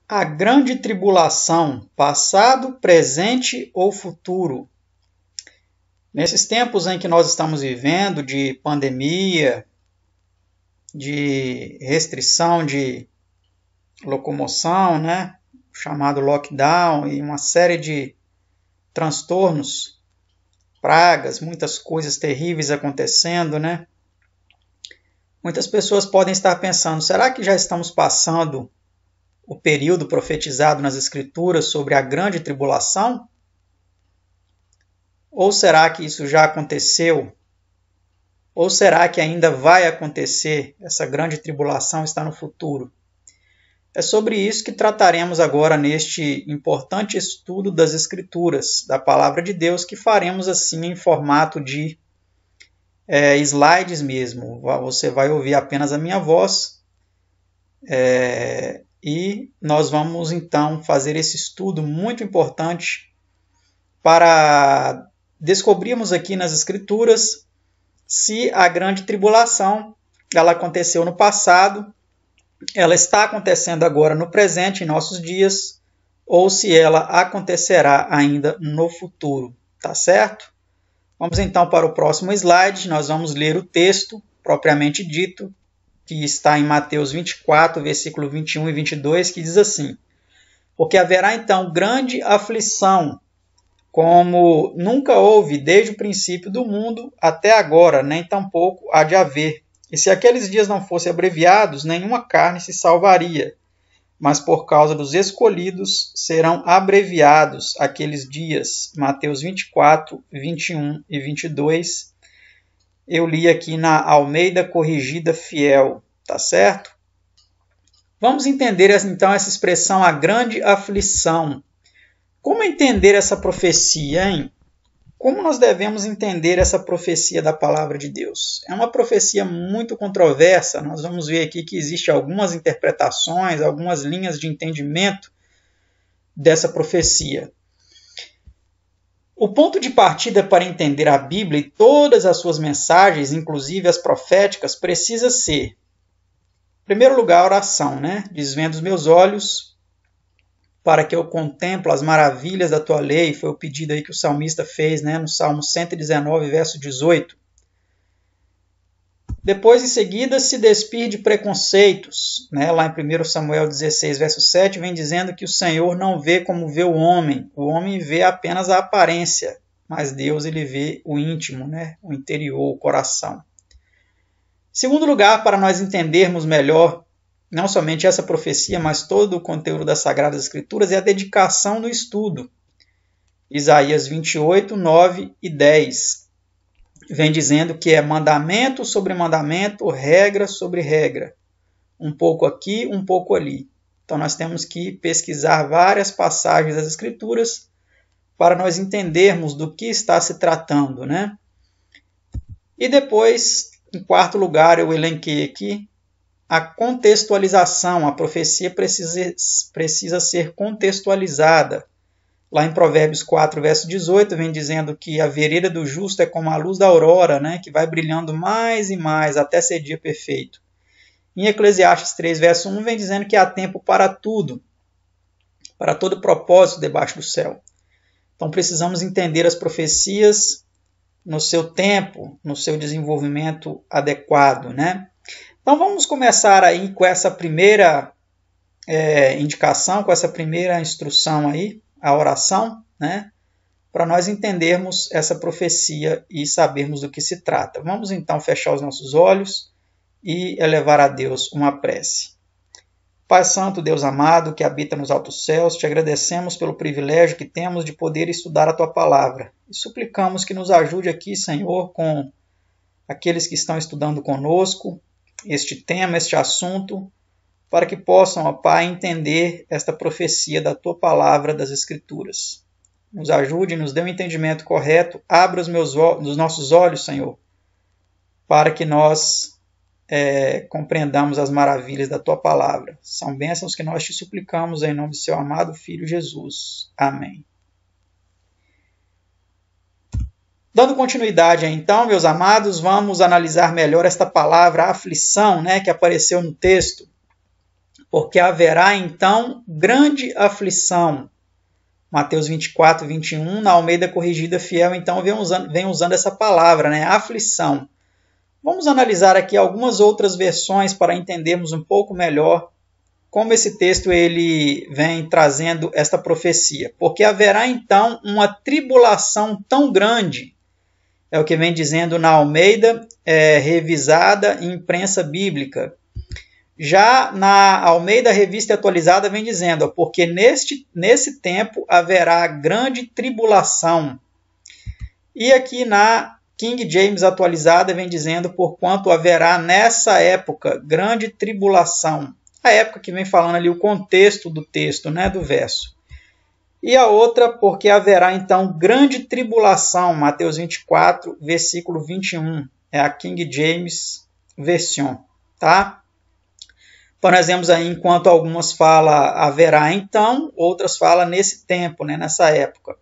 A grande tribulação, passado, presente ou futuro? Nesses tempos em que nós estamos vivendo, de pandemia, de restrição de locomoção, né? Chamado lockdown, e uma série de transtornos, pragas, muitas coisas terríveis acontecendo, né? Muitas pessoas podem estar pensando, será que já estamos passando o período profetizado nas Escrituras sobre a grande tribulação? Ou será que isso já aconteceu? Ou será que ainda vai acontecer? Essa grande tribulação está no futuro. É sobre isso que trataremos agora neste importante estudo das Escrituras, da Palavra de Deus, que faremos assim em formato de slides mesmo. Você vai ouvir apenas a minha voz e nós vamos então fazer esse estudo muito importante para descobrirmos aqui nas Escrituras se a grande tribulação ela aconteceu no passado, ela está acontecendo agora no presente, em nossos dias, ou se ela acontecerá ainda no futuro, tá certo? Vamos então para o próximo slide, nós vamos ler o texto propriamente dito, que está em Mateus 24, versículo 21 e 22, que diz assim: Porque haverá então grande aflição, como nunca houve desde o princípio do mundo até agora, nem tampouco há de haver. E se aqueles dias não fossem abreviados, nenhuma carne se salvaria. Mas por causa dos escolhidos serão abreviados aqueles dias. Mateus 24, 21 e 22. Eu li aqui na Almeida Corrigida Fiel, tá certo? Vamos entender então essa expressão, a grande aflição. Como entender essa profecia, hein? Como nós devemos entender essa profecia da Palavra de Deus? É uma profecia muito controversa, nós vamos ver aqui que existem algumas interpretações, algumas linhas de entendimento dessa profecia. O ponto de partida para entender a Bíblia e todas as suas mensagens, inclusive as proféticas, precisa ser, em primeiro lugar, a oração, né? Desvenda os meus olhos para que eu contemple as maravilhas da tua lei, foi o pedido aí que o salmista fez, né, no Salmo 119, verso 18. Depois, em seguida, se despir de preconceitos, né, lá em 1 Samuel 16, verso 7, vem dizendo que o Senhor não vê como vê o homem vê apenas a aparência, mas Deus ele vê o íntimo, né, o interior, o coração. Em segundo lugar, para nós entendermos melhor não somente essa profecia, mas todo o conteúdo das Sagradas Escrituras, é a dedicação no estudo. Isaías 28, 9 e 10. Vem dizendo que é mandamento sobre mandamento, regra sobre regra. Um pouco aqui, um pouco ali. Então nós temos que pesquisar várias passagens das Escrituras para nós entendermos do que está se tratando, né? E depois, em quarto lugar, eu elenquei aqui a contextualização. A profecia precisa ser contextualizada. Lá em Provérbios 4, verso 18, vem dizendo que a vereda do justo é como a luz da aurora, né, que vai brilhando mais e mais até ser dia perfeito. Em Eclesiastes 3, verso 1, vem dizendo que há tempo para tudo, para todo propósito debaixo do céu. Então precisamos entender as profecias no seu tempo, no seu desenvolvimento adequado, né? Então vamos começar aí com essa primeira indicação, com essa primeira instrução aí, a oração, né? Para nós entendermos essa profecia e sabermos do que se trata. Vamos então fechar os nossos olhos e elevar a Deus uma prece. Pai Santo, Deus amado, que habita nos altos céus, te agradecemos pelo privilégio que temos de poder estudar a tua palavra. E suplicamos que nos ajude aqui, Senhor, com aqueles que estão estudando conosco, este tema, este assunto, para que possam, ó Pai, entender esta profecia da Tua Palavra das Escrituras. Nos ajude, nos dê um entendimento correto, abra os nossos olhos, Senhor, para que nós compreendamos as maravilhas da Tua Palavra. São bênçãos que nós te suplicamos em nome do Seu amado Filho Jesus. Amém. Dando continuidade então, meus amados, vamos analisar melhor esta palavra aflição, né, que apareceu no texto. porque haverá então grande aflição. Mateus 24, 21, na Almeida Corrigida Fiel, então vem usando essa palavra, né? Aflição. Vamos analisar aqui algumas outras versões para entendermos um pouco melhor como esse texto ele vem trazendo esta profecia. Porque haverá então uma tribulação tão grande, é o que vem dizendo na Almeida Revisada e Imprensa Bíblica. Já na Almeida Revista Atualizada vem dizendo, porque nesse tempo haverá grande tribulação. E aqui na King James Atualizada vem dizendo, porquanto haverá nessa época grande tribulação. A época que vem falando ali o contexto do texto, né, do verso. E a outra, porque haverá então grande tribulação, Mateus 24, versículo 21. É a King James Version, tá? Então, nós vemos aí, enquanto algumas falam haverá então, outras falam nesse tempo, né, nessa época.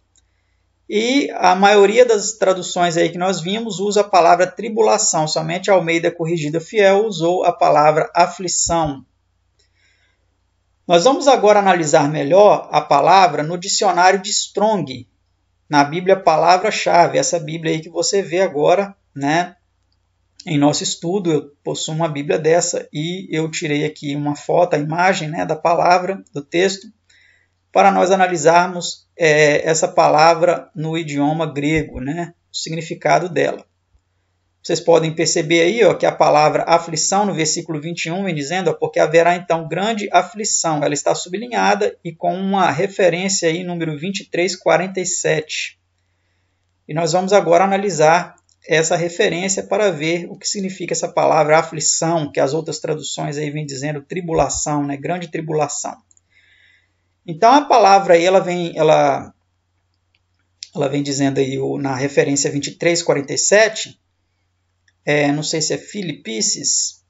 E a maioria das traduções aí que nós vimos usa a palavra tribulação, somente a Almeida Corrigida Fiel usou a palavra aflição. Nós vamos agora analisar melhor a palavra no dicionário de Strong, na Bíblia Palavra-Chave, essa Bíblia aí que você vê agora, né? Em nosso estudo, eu possuo uma Bíblia dessa e eu tirei aqui uma foto, a imagem, né, da palavra, do texto, para nós analisarmos essa palavra no idioma grego, né, o significado dela. Vocês podem perceber aí ó, que a palavra aflição, no versículo 21, vem dizendo, ó, porque haverá então grande aflição. Ela está sublinhada e com uma referência aí, número 23:47. E nós vamos agora analisar essa referência para ver o que significa essa palavra aflição, que as outras traduções aí vêm dizendo tribulação, né? Grande tribulação. Então a palavra aí, ela vem dizendo aí na referência 23:47, não sei se é Filipenses,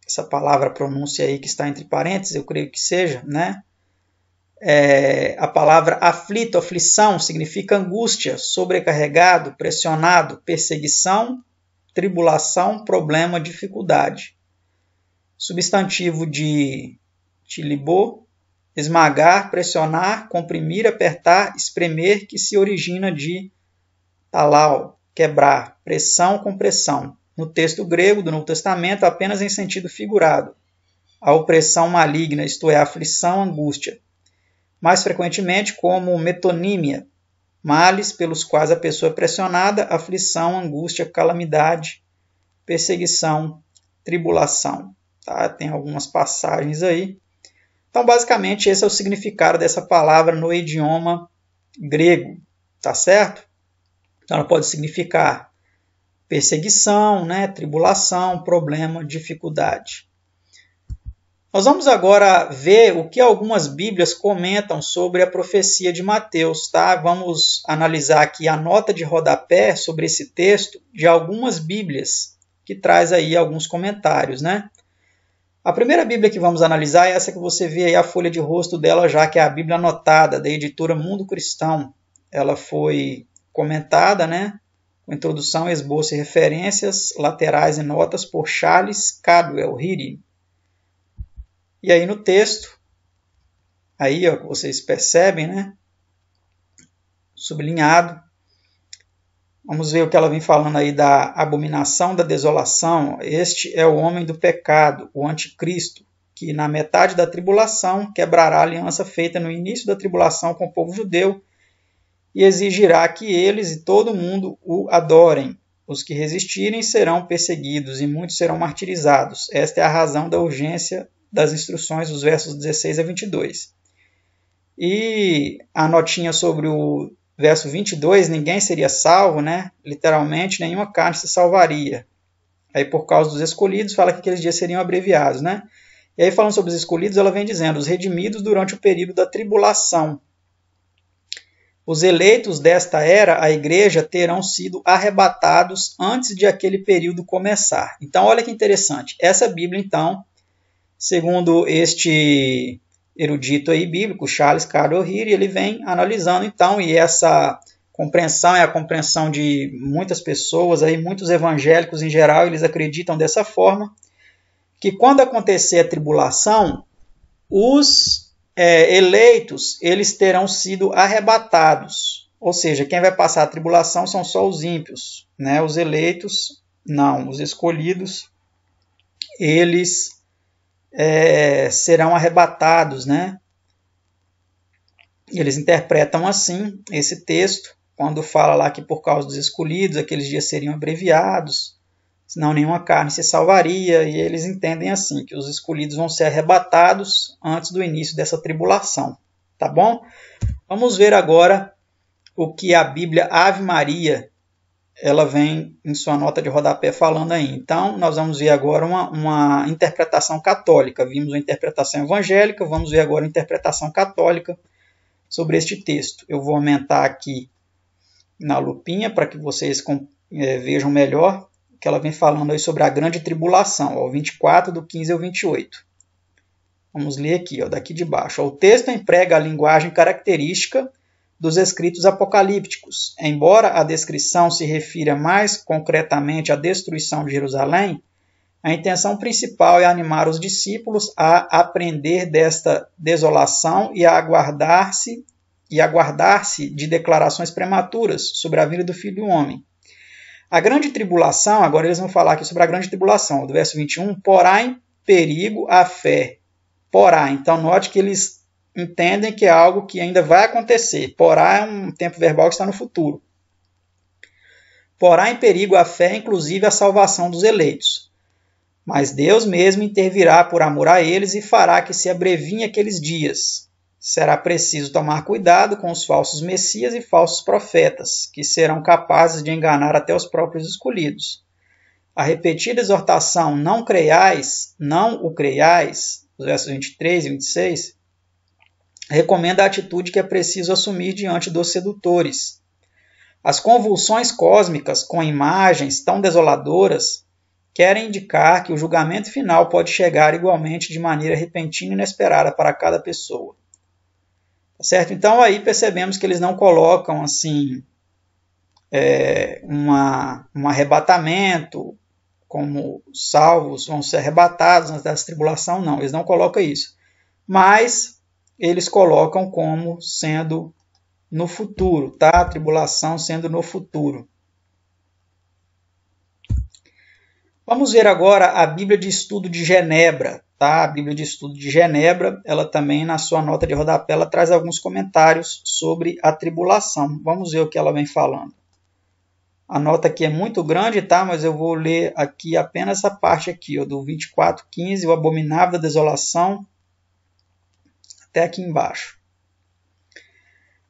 essa palavra pronúncia aí que está entre parênteses, eu creio que seja, né? A palavra aflito, aflição, significa angústia, sobrecarregado, pressionado, perseguição, tribulação, problema, dificuldade. Substantivo de tilibô, esmagar, pressionar, comprimir, apertar, espremer, que se origina de talau, quebrar, pressão, compressão. No texto grego do Novo Testamento, apenas em sentido figurado. A opressão maligna, isto é, a aflição, angústia. Mais frequentemente como metonímia, males pelos quais a pessoa é pressionada, aflição, angústia, calamidade, perseguição, tribulação. Tá? Tem algumas passagens aí. Então, basicamente, esse é o significado dessa palavra no idioma grego, tá certo? Então, ela pode significar perseguição, né? Tribulação, problema, dificuldade. Nós vamos agora ver o que algumas Bíblias comentam sobre a profecia de Mateus, tá? Vamos analisar aqui a nota de rodapé sobre esse texto de algumas Bíblias, que traz aí alguns comentários, né? A primeira Bíblia que vamos analisar é essa que você vê aí a folha de rosto dela já, que é a Bíblia Anotada, da editora Mundo Cristão. Ela foi comentada, né? Com introdução, esboço e referências, laterais e notas por Charles Cadwell-Hitty. E aí no texto, aí ó, vocês percebem, né? Sublinhado. Vamos ver o que ela vem falando aí da abominação da desolação. Este é o homem do pecado, o anticristo, que na metade da tribulação quebrará a aliança feita no início da tribulação com o povo judeu e exigirá que eles e todo mundo o adorem. Os que resistirem serão perseguidos e muitos serão martirizados. Esta é a razão da urgência das instruções dos versos 16 a 22. E a notinha sobre o verso 22, ninguém seria salvo, né? Literalmente, nenhuma carne se salvaria. Aí, por causa dos escolhidos, fala que aqueles dias seriam abreviados, né? E aí, falando sobre os escolhidos, ela vem dizendo, os redimidos durante o período da tribulação. Os eleitos desta era, a igreja, terão sido arrebatados antes de aquele período começar. Então, olha que interessante. Essa Bíblia, então, segundo este erudito aí bíblico, Charles Cadwell-Hitty, ele vem analisando então, e essa compreensão é a compreensão de muitas pessoas, aí, muitos evangélicos em geral, eles acreditam dessa forma, que quando acontecer a tribulação, Os eleitos, eles terão sido arrebatados. Ou seja, quem vai passar a tribulação são só os ímpios, né? Os eleitos, não. Os escolhidos, eles serão arrebatados, né? Eles interpretam assim esse texto, quando fala lá que por causa dos escolhidos, aqueles dias seriam abreviados, senão nenhuma carne se salvaria, e eles entendem assim, que os escolhidos vão ser arrebatados antes do início dessa tribulação, tá bom? Vamos ver agora o que a Bíblia Ave Maria, ela vem em sua nota de rodapé falando aí. Então, nós vamos ver agora uma interpretação católica. Vimos a interpretação evangélica, vamos ver agora a interpretação católica sobre este texto. Eu vou aumentar aqui na lupinha para que vocês vejam melhor que ela vem falando aí sobre a grande tribulação, ó, 24, do 15 ao 28. Vamos ler aqui, ó, daqui de baixo. O texto emprega a linguagem característica dos escritos apocalípticos. Embora a descrição se refira mais concretamente à destruição de Jerusalém, a intenção principal é animar os discípulos a aprender desta desolação e a aguardar-se de declarações prematuras sobre a vinda do Filho do Homem. A grande tribulação, agora eles vão falar aqui sobre a grande tribulação, do verso 21, porá em perigo a fé. Porá, então note que eles entendem que é algo que ainda vai acontecer. Porá é um tempo verbal que está no futuro. Porá em perigo a fé, inclusive a salvação dos eleitos. Mas Deus mesmo intervirá por amor a eles e fará que se abreviem aqueles dias. Será preciso tomar cuidado com os falsos messias e falsos profetas, que serão capazes de enganar até os próprios escolhidos. A repetida exortação não o creiais, os versos 23 e 26, recomenda a atitude que é preciso assumir diante dos sedutores. As convulsões cósmicas com imagens tão desoladoras querem indicar que o julgamento final pode chegar igualmente de maneira repentina e inesperada para cada pessoa. Certo? Então aí percebemos que eles não colocam assim um arrebatamento, como salvos vão ser arrebatados antes dessa tribulação, não, eles não colocam isso. Mas eles colocam como sendo no futuro, tá? A tribulação sendo no futuro. Vamos ver agora a Bíblia de Estudo de Genebra. Tá? A Bíblia de Estudo de Genebra, ela também, na sua nota de rodapé, ela traz alguns comentários sobre a tribulação. Vamos ver o que ela vem falando. A nota aqui é muito grande, tá? Mas eu vou ler aqui apenas essa parte aqui, ó, do 24:15, o abominável da desolação, até aqui embaixo.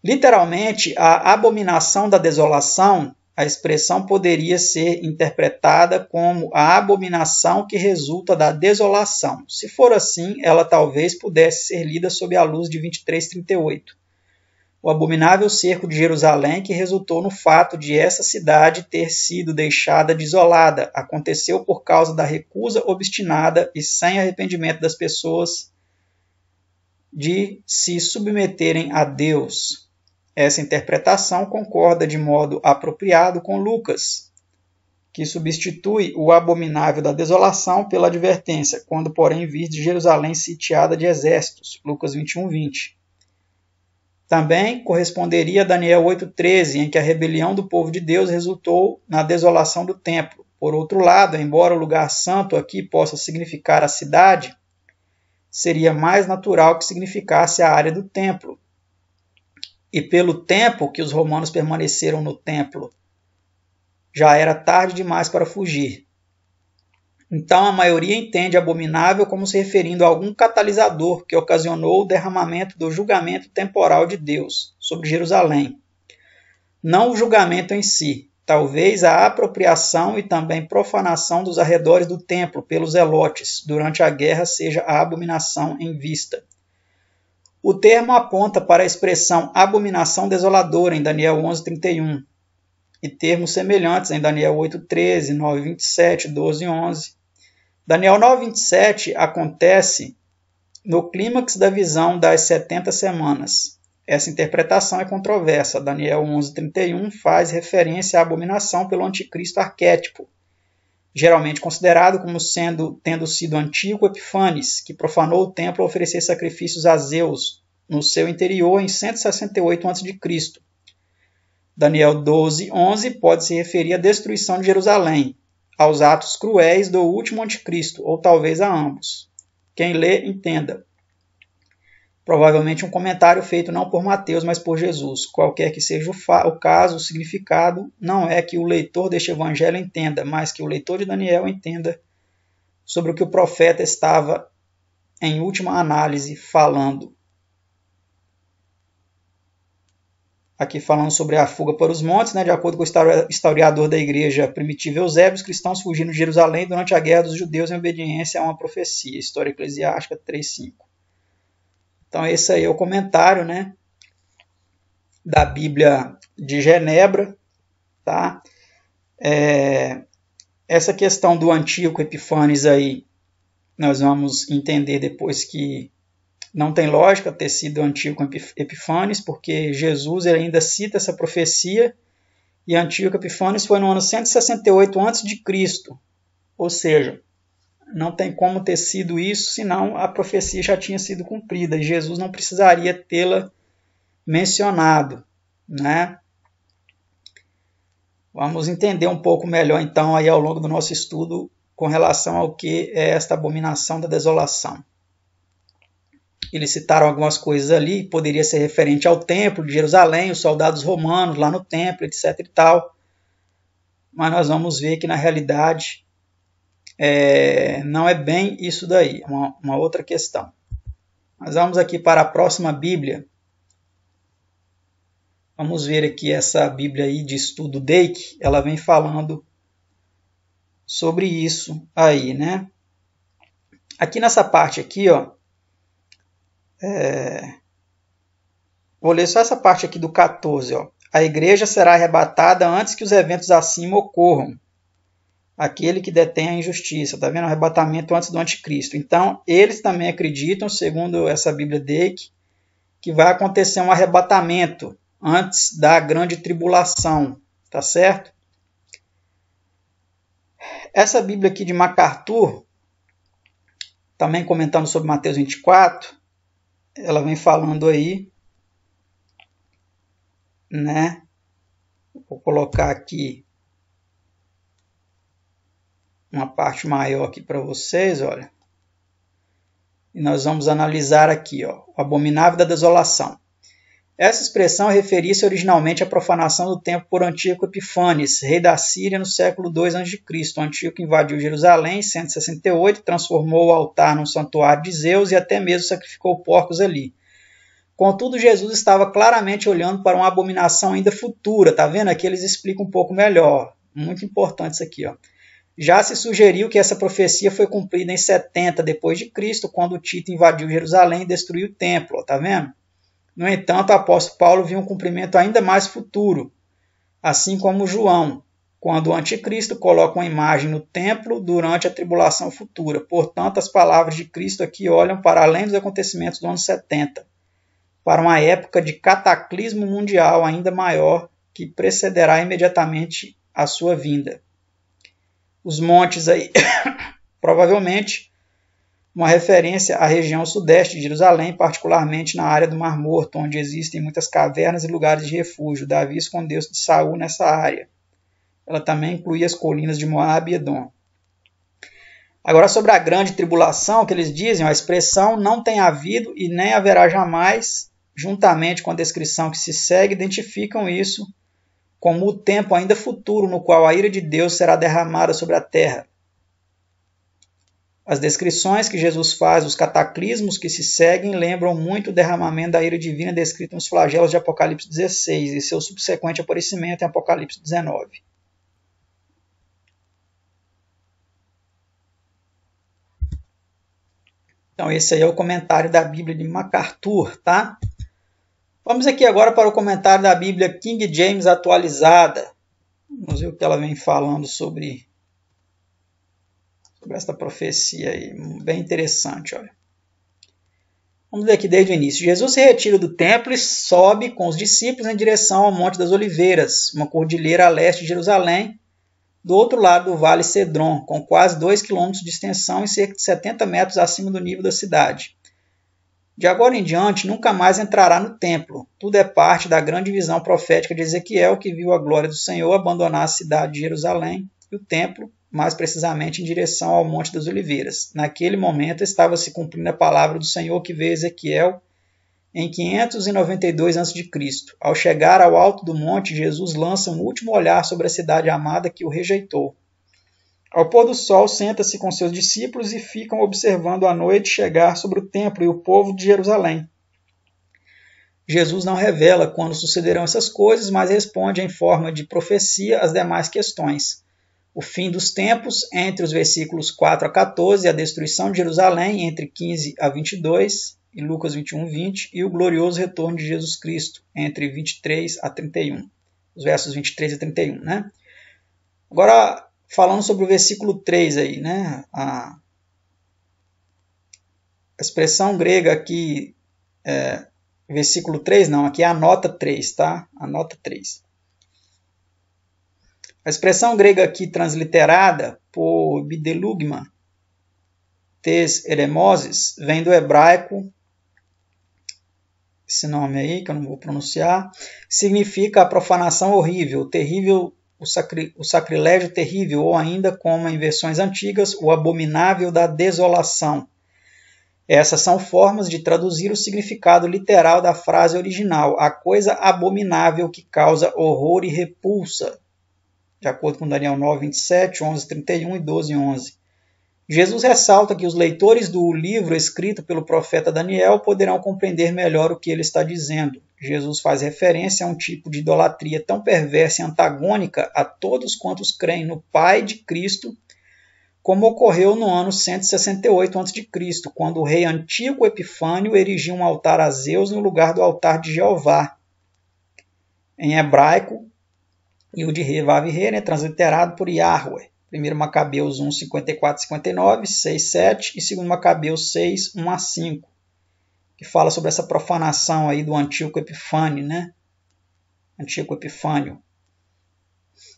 Literalmente, a abominação da desolação, a expressão poderia ser interpretada como a abominação que resulta da desolação. Se for assim, ela talvez pudesse ser lida sob a luz de 23:38. O abominável cerco de Jerusalém que resultou no fato de essa cidade ter sido deixada desolada aconteceu por causa da recusa obstinada e sem arrependimento das pessoas de se submeterem a Deus. Essa interpretação concorda de modo apropriado com Lucas, que substitui o abominável da desolação pela advertência, quando, porém, vir de Jerusalém sitiada de exércitos, Lucas 21:20. Também corresponderia a Daniel 8:13, em que a rebelião do povo de Deus resultou na desolação do templo. Por outro lado, embora o lugar santo aqui possa significar a cidade, seria mais natural que significasse a área do templo. E pelo tempo que os romanos permaneceram no templo, já era tarde demais para fugir. Então a maioria entende abominável como se referindo a algum catalisador que ocasionou o derramamento do julgamento temporal de Deus sobre Jerusalém. Não o julgamento em si, talvez a apropriação e também profanação dos arredores do templo pelos zelotes durante a guerra seja a abominação em vista. O termo aponta para a expressão abominação desoladora em Daniel 11:31 e termos semelhantes em Daniel 8:13, 9:27, 12:11. Daniel 9:27 acontece no clímax da visão das 70 semanas. Essa interpretação é controversa. Daniel 11:31 faz referência à abominação pelo anticristo arquétipo, geralmente considerado como tendo sido Antíoco Epifanes, que profanou o templo ao oferecer sacrifícios a Zeus no seu interior em 168 a.C. Daniel 12:11 pode se referir à destruição de Jerusalém, aos atos cruéis do último anticristo, ou talvez a ambos. Quem lê, entenda. Provavelmente um comentário feito não por Mateus, mas por Jesus. Qualquer que seja o caso, o significado não é que o leitor deste evangelho entenda, mas que o leitor de Daniel entenda sobre o que o profeta estava, em última análise, falando. Aqui falando sobre a fuga para os montes, de acordo com o historiador da igreja primitiva Eusébio, os cristãos fugiram de Jerusalém durante a guerra dos judeus em obediência a uma profecia. História Eclesiástica 3:5. Então esse aí é o comentário, da Bíblia de Genebra. Tá? Essa questão do Antíoco Epifanes aí, nós vamos entender depois que não tem lógica ter sido Antíoco Epifanes, porque Jesus ele ainda cita essa profecia, e Antíoco Epifanes foi no ano 168 a.C., ou seja, não tem como ter sido isso, senão a profecia já tinha sido cumprida, e Jesus não precisaria tê-la mencionado. Vamos entender um pouco melhor, então, aí ao longo do nosso estudo, com relação ao que é esta abominação da desolação. Eles citaram algumas coisas ali, poderia ser referente ao templo de Jerusalém, os soldados romanos lá no templo, etc. e tal. Mas nós vamos ver que na realidade não é bem isso daí, é uma outra questão. Mas vamos aqui para a próxima Bíblia. Vamos ver aqui essa Bíblia aí de estudo Dake, ela vem falando sobre isso aí, Aqui nessa parte aqui, vou ler só essa parte aqui do 14. A igreja será arrebatada antes que os eventos acima ocorram. Aquele que detém a injustiça. Está vendo? Arrebatamento antes do anticristo. Então, eles também acreditam, segundo essa Bíblia Dake, que vai acontecer um arrebatamento antes da grande tribulação. Tá certo? Essa Bíblia aqui de MacArthur, também comentando sobre Mateus 24, ela vem falando aí, Vou colocar aqui uma parte maior aqui para vocês, olha. E nós vamos analisar aqui, o abominável da desolação. Essa expressão referia-se originalmente à profanação do templo por Antíoco Epifanes, rei da Síria no século II a.C. Antíoco invadiu Jerusalém em 168, transformou o altar num santuário de Zeus e até mesmo sacrificou porcos ali. Contudo, Jesus estava claramente olhando para uma abominação ainda futura. Tá vendo? Aqui eles explicam um pouco melhor. Muito importante isso aqui, Já se sugeriu que essa profecia foi cumprida em 70 d.C., quando Tito invadiu Jerusalém e destruiu o templo. Tá vendo? No entanto, o apóstolo Paulo viu um cumprimento ainda mais futuro, assim como João, quando o anticristo coloca uma imagem no templo durante a tribulação futura. Portanto, as palavras de Cristo aqui olham para além dos acontecimentos do ano 70, para uma época de cataclismo mundial ainda maior que precederá imediatamente a sua vinda. Os montes aí, provavelmente, uma referência à região sudeste de Jerusalém, particularmente na área do Mar Morto, onde existem muitas cavernas e lugares de refúgio. Davi escondeu-se de Saul nessa área. Ela também incluía as colinas de Moabe e Edom. Agora, sobre a grande tribulação, que eles dizem, a expressão não tem havido e nem haverá jamais, juntamente com a descrição que se segue, identificam isso como o tempo ainda futuro no qual a ira de Deus será derramada sobre a terra. As descrições que Jesus faz, os cataclismos que se seguem, lembram muito o derramamento da ira divina descrito nos flagelos de Apocalipse 16 e seu subsequente aparecimento em Apocalipse 19. Então esse aí é o comentário da Bíblia de MacArthur, tá? Vamos aqui agora para o comentário da Bíblia King James atualizada. Vamos ver o que ela vem falando sobre esta profecia aí, bem interessante, olha. Vamos ver aqui desde o início. Jesus se retira do templo e sobe com os discípulos em direção ao Monte das Oliveiras, uma cordilheira a leste de Jerusalém, do outro lado do Vale Cedron, com quase 2 km de extensão e cerca de 70 metros acima do nível da cidade. De agora em diante, nunca mais entrará no templo. Tudo é parte da grande visão profética de Ezequiel, que viu a glória do Senhor abandonar a cidade de Jerusalém e o templo, mais precisamente em direção ao Monte das Oliveiras. Naquele momento estava se cumprindo a palavra do Senhor que veio a Ezequiel em 592 a.C. Ao chegar ao alto do monte, Jesus lança um último olhar sobre a cidade amada que o rejeitou. Ao pôr do sol, senta-se com seus discípulos e ficam observando a noite chegar sobre o templo e o povo de Jerusalém. Jesus não revela quando sucederão essas coisas, mas responde em forma de profecia as demais questões. O fim dos tempos, entre os versículos 4 a 14, a destruição de Jerusalém, entre 15 a 22, e Lucas 21, 20, e o glorioso retorno de Jesus Cristo, entre 23 a 31, os versos 23 a 31, né? Agora, falando sobre o versículo 3 aí, né? A expressão grega aqui, versículo 3 não, aqui é a nota 3, tá? A nota 3. A expressão grega aqui transliterada por bidelugma, tes eremoses, vem do hebraico, esse nome aí, que eu não vou pronunciar, significa a profanação horrível, terrível, o sacrilégio terrível, ou ainda, como em versões antigas, o abominável da desolação. Essas são formas de traduzir o significado literal da frase original, a coisa abominável que causa horror e repulsa, de acordo com Daniel 9, 27, 11, 31 e 12, 11. Jesus ressalta que os leitores do livro escrito pelo profeta Daniel poderão compreender melhor o que ele está dizendo. Jesus faz referência a um tipo de idolatria tão perversa e antagônica a todos quantos creem no Pai de Cristo, como ocorreu no ano 168 a.C., quando o rei Antíoco Epifânio erigiu um altar a Zeus no lugar do altar de Jeová. Em hebraico, Yud-He-Vav-He, né, transliterado por Yahweh. 1 Macabeus 1, 54, 59, 6, 7 e 2 Macabeus 6, 1 a 5, que fala sobre essa profanação aí do Antíoco Epifânio, né? Antíoco Epifânio.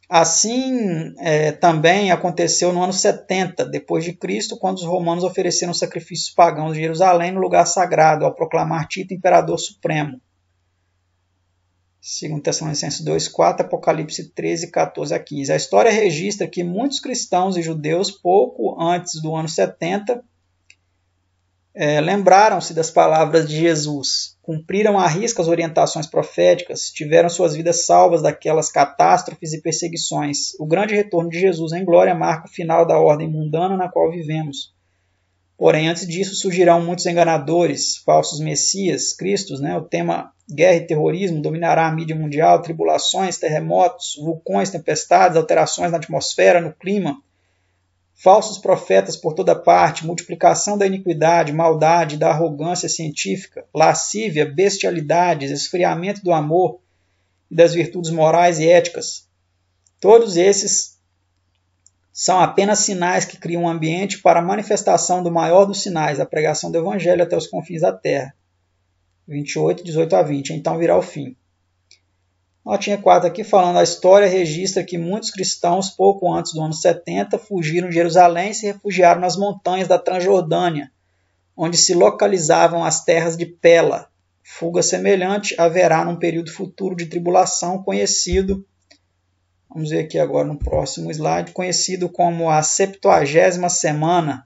Assim, também aconteceu no ano 70 depois de Cristo, quando os romanos ofereceram sacrifícios pagãos de Jerusalém no lugar sagrado, ao proclamar Tito imperador supremo. 2 Tessalonicenses 2, 4, Apocalipse 13, 14 a 15. A história registra que muitos cristãos e judeus, pouco antes do ano 70, lembraram-se das palavras de Jesus, cumpriram à risca as orientações proféticas, tiveram suas vidas salvas daquelas catástrofes e perseguições. O grande retorno de Jesus em glória marca o final da ordem mundana na qual vivemos. Porém, antes disso, surgirão muitos enganadores, falsos messias, cristos, né? O tema guerra e terrorismo dominará a mídia mundial, tribulações, terremotos, vulcões, tempestades, alterações na atmosfera, no clima, falsos profetas por toda parte, multiplicação da iniquidade, maldade, da arrogância científica, lascívia, bestialidades, esfriamento do amor e das virtudes morais e éticas. Todos esses são apenas sinais que criam um ambiente para a manifestação do maior dos sinais, a pregação do Evangelho até os confins da terra. 28, 18 a 20. Então virá o fim. Notinha 4 aqui falando, a história registra que muitos cristãos, pouco antes do ano 70, fugiram de Jerusalém e se refugiaram nas montanhas da Transjordânia, onde se localizavam as terras de Pela. Fuga semelhante haverá num período futuro de tribulação conhecido, vamos ver aqui agora no próximo slide, conhecido como a 70ª semana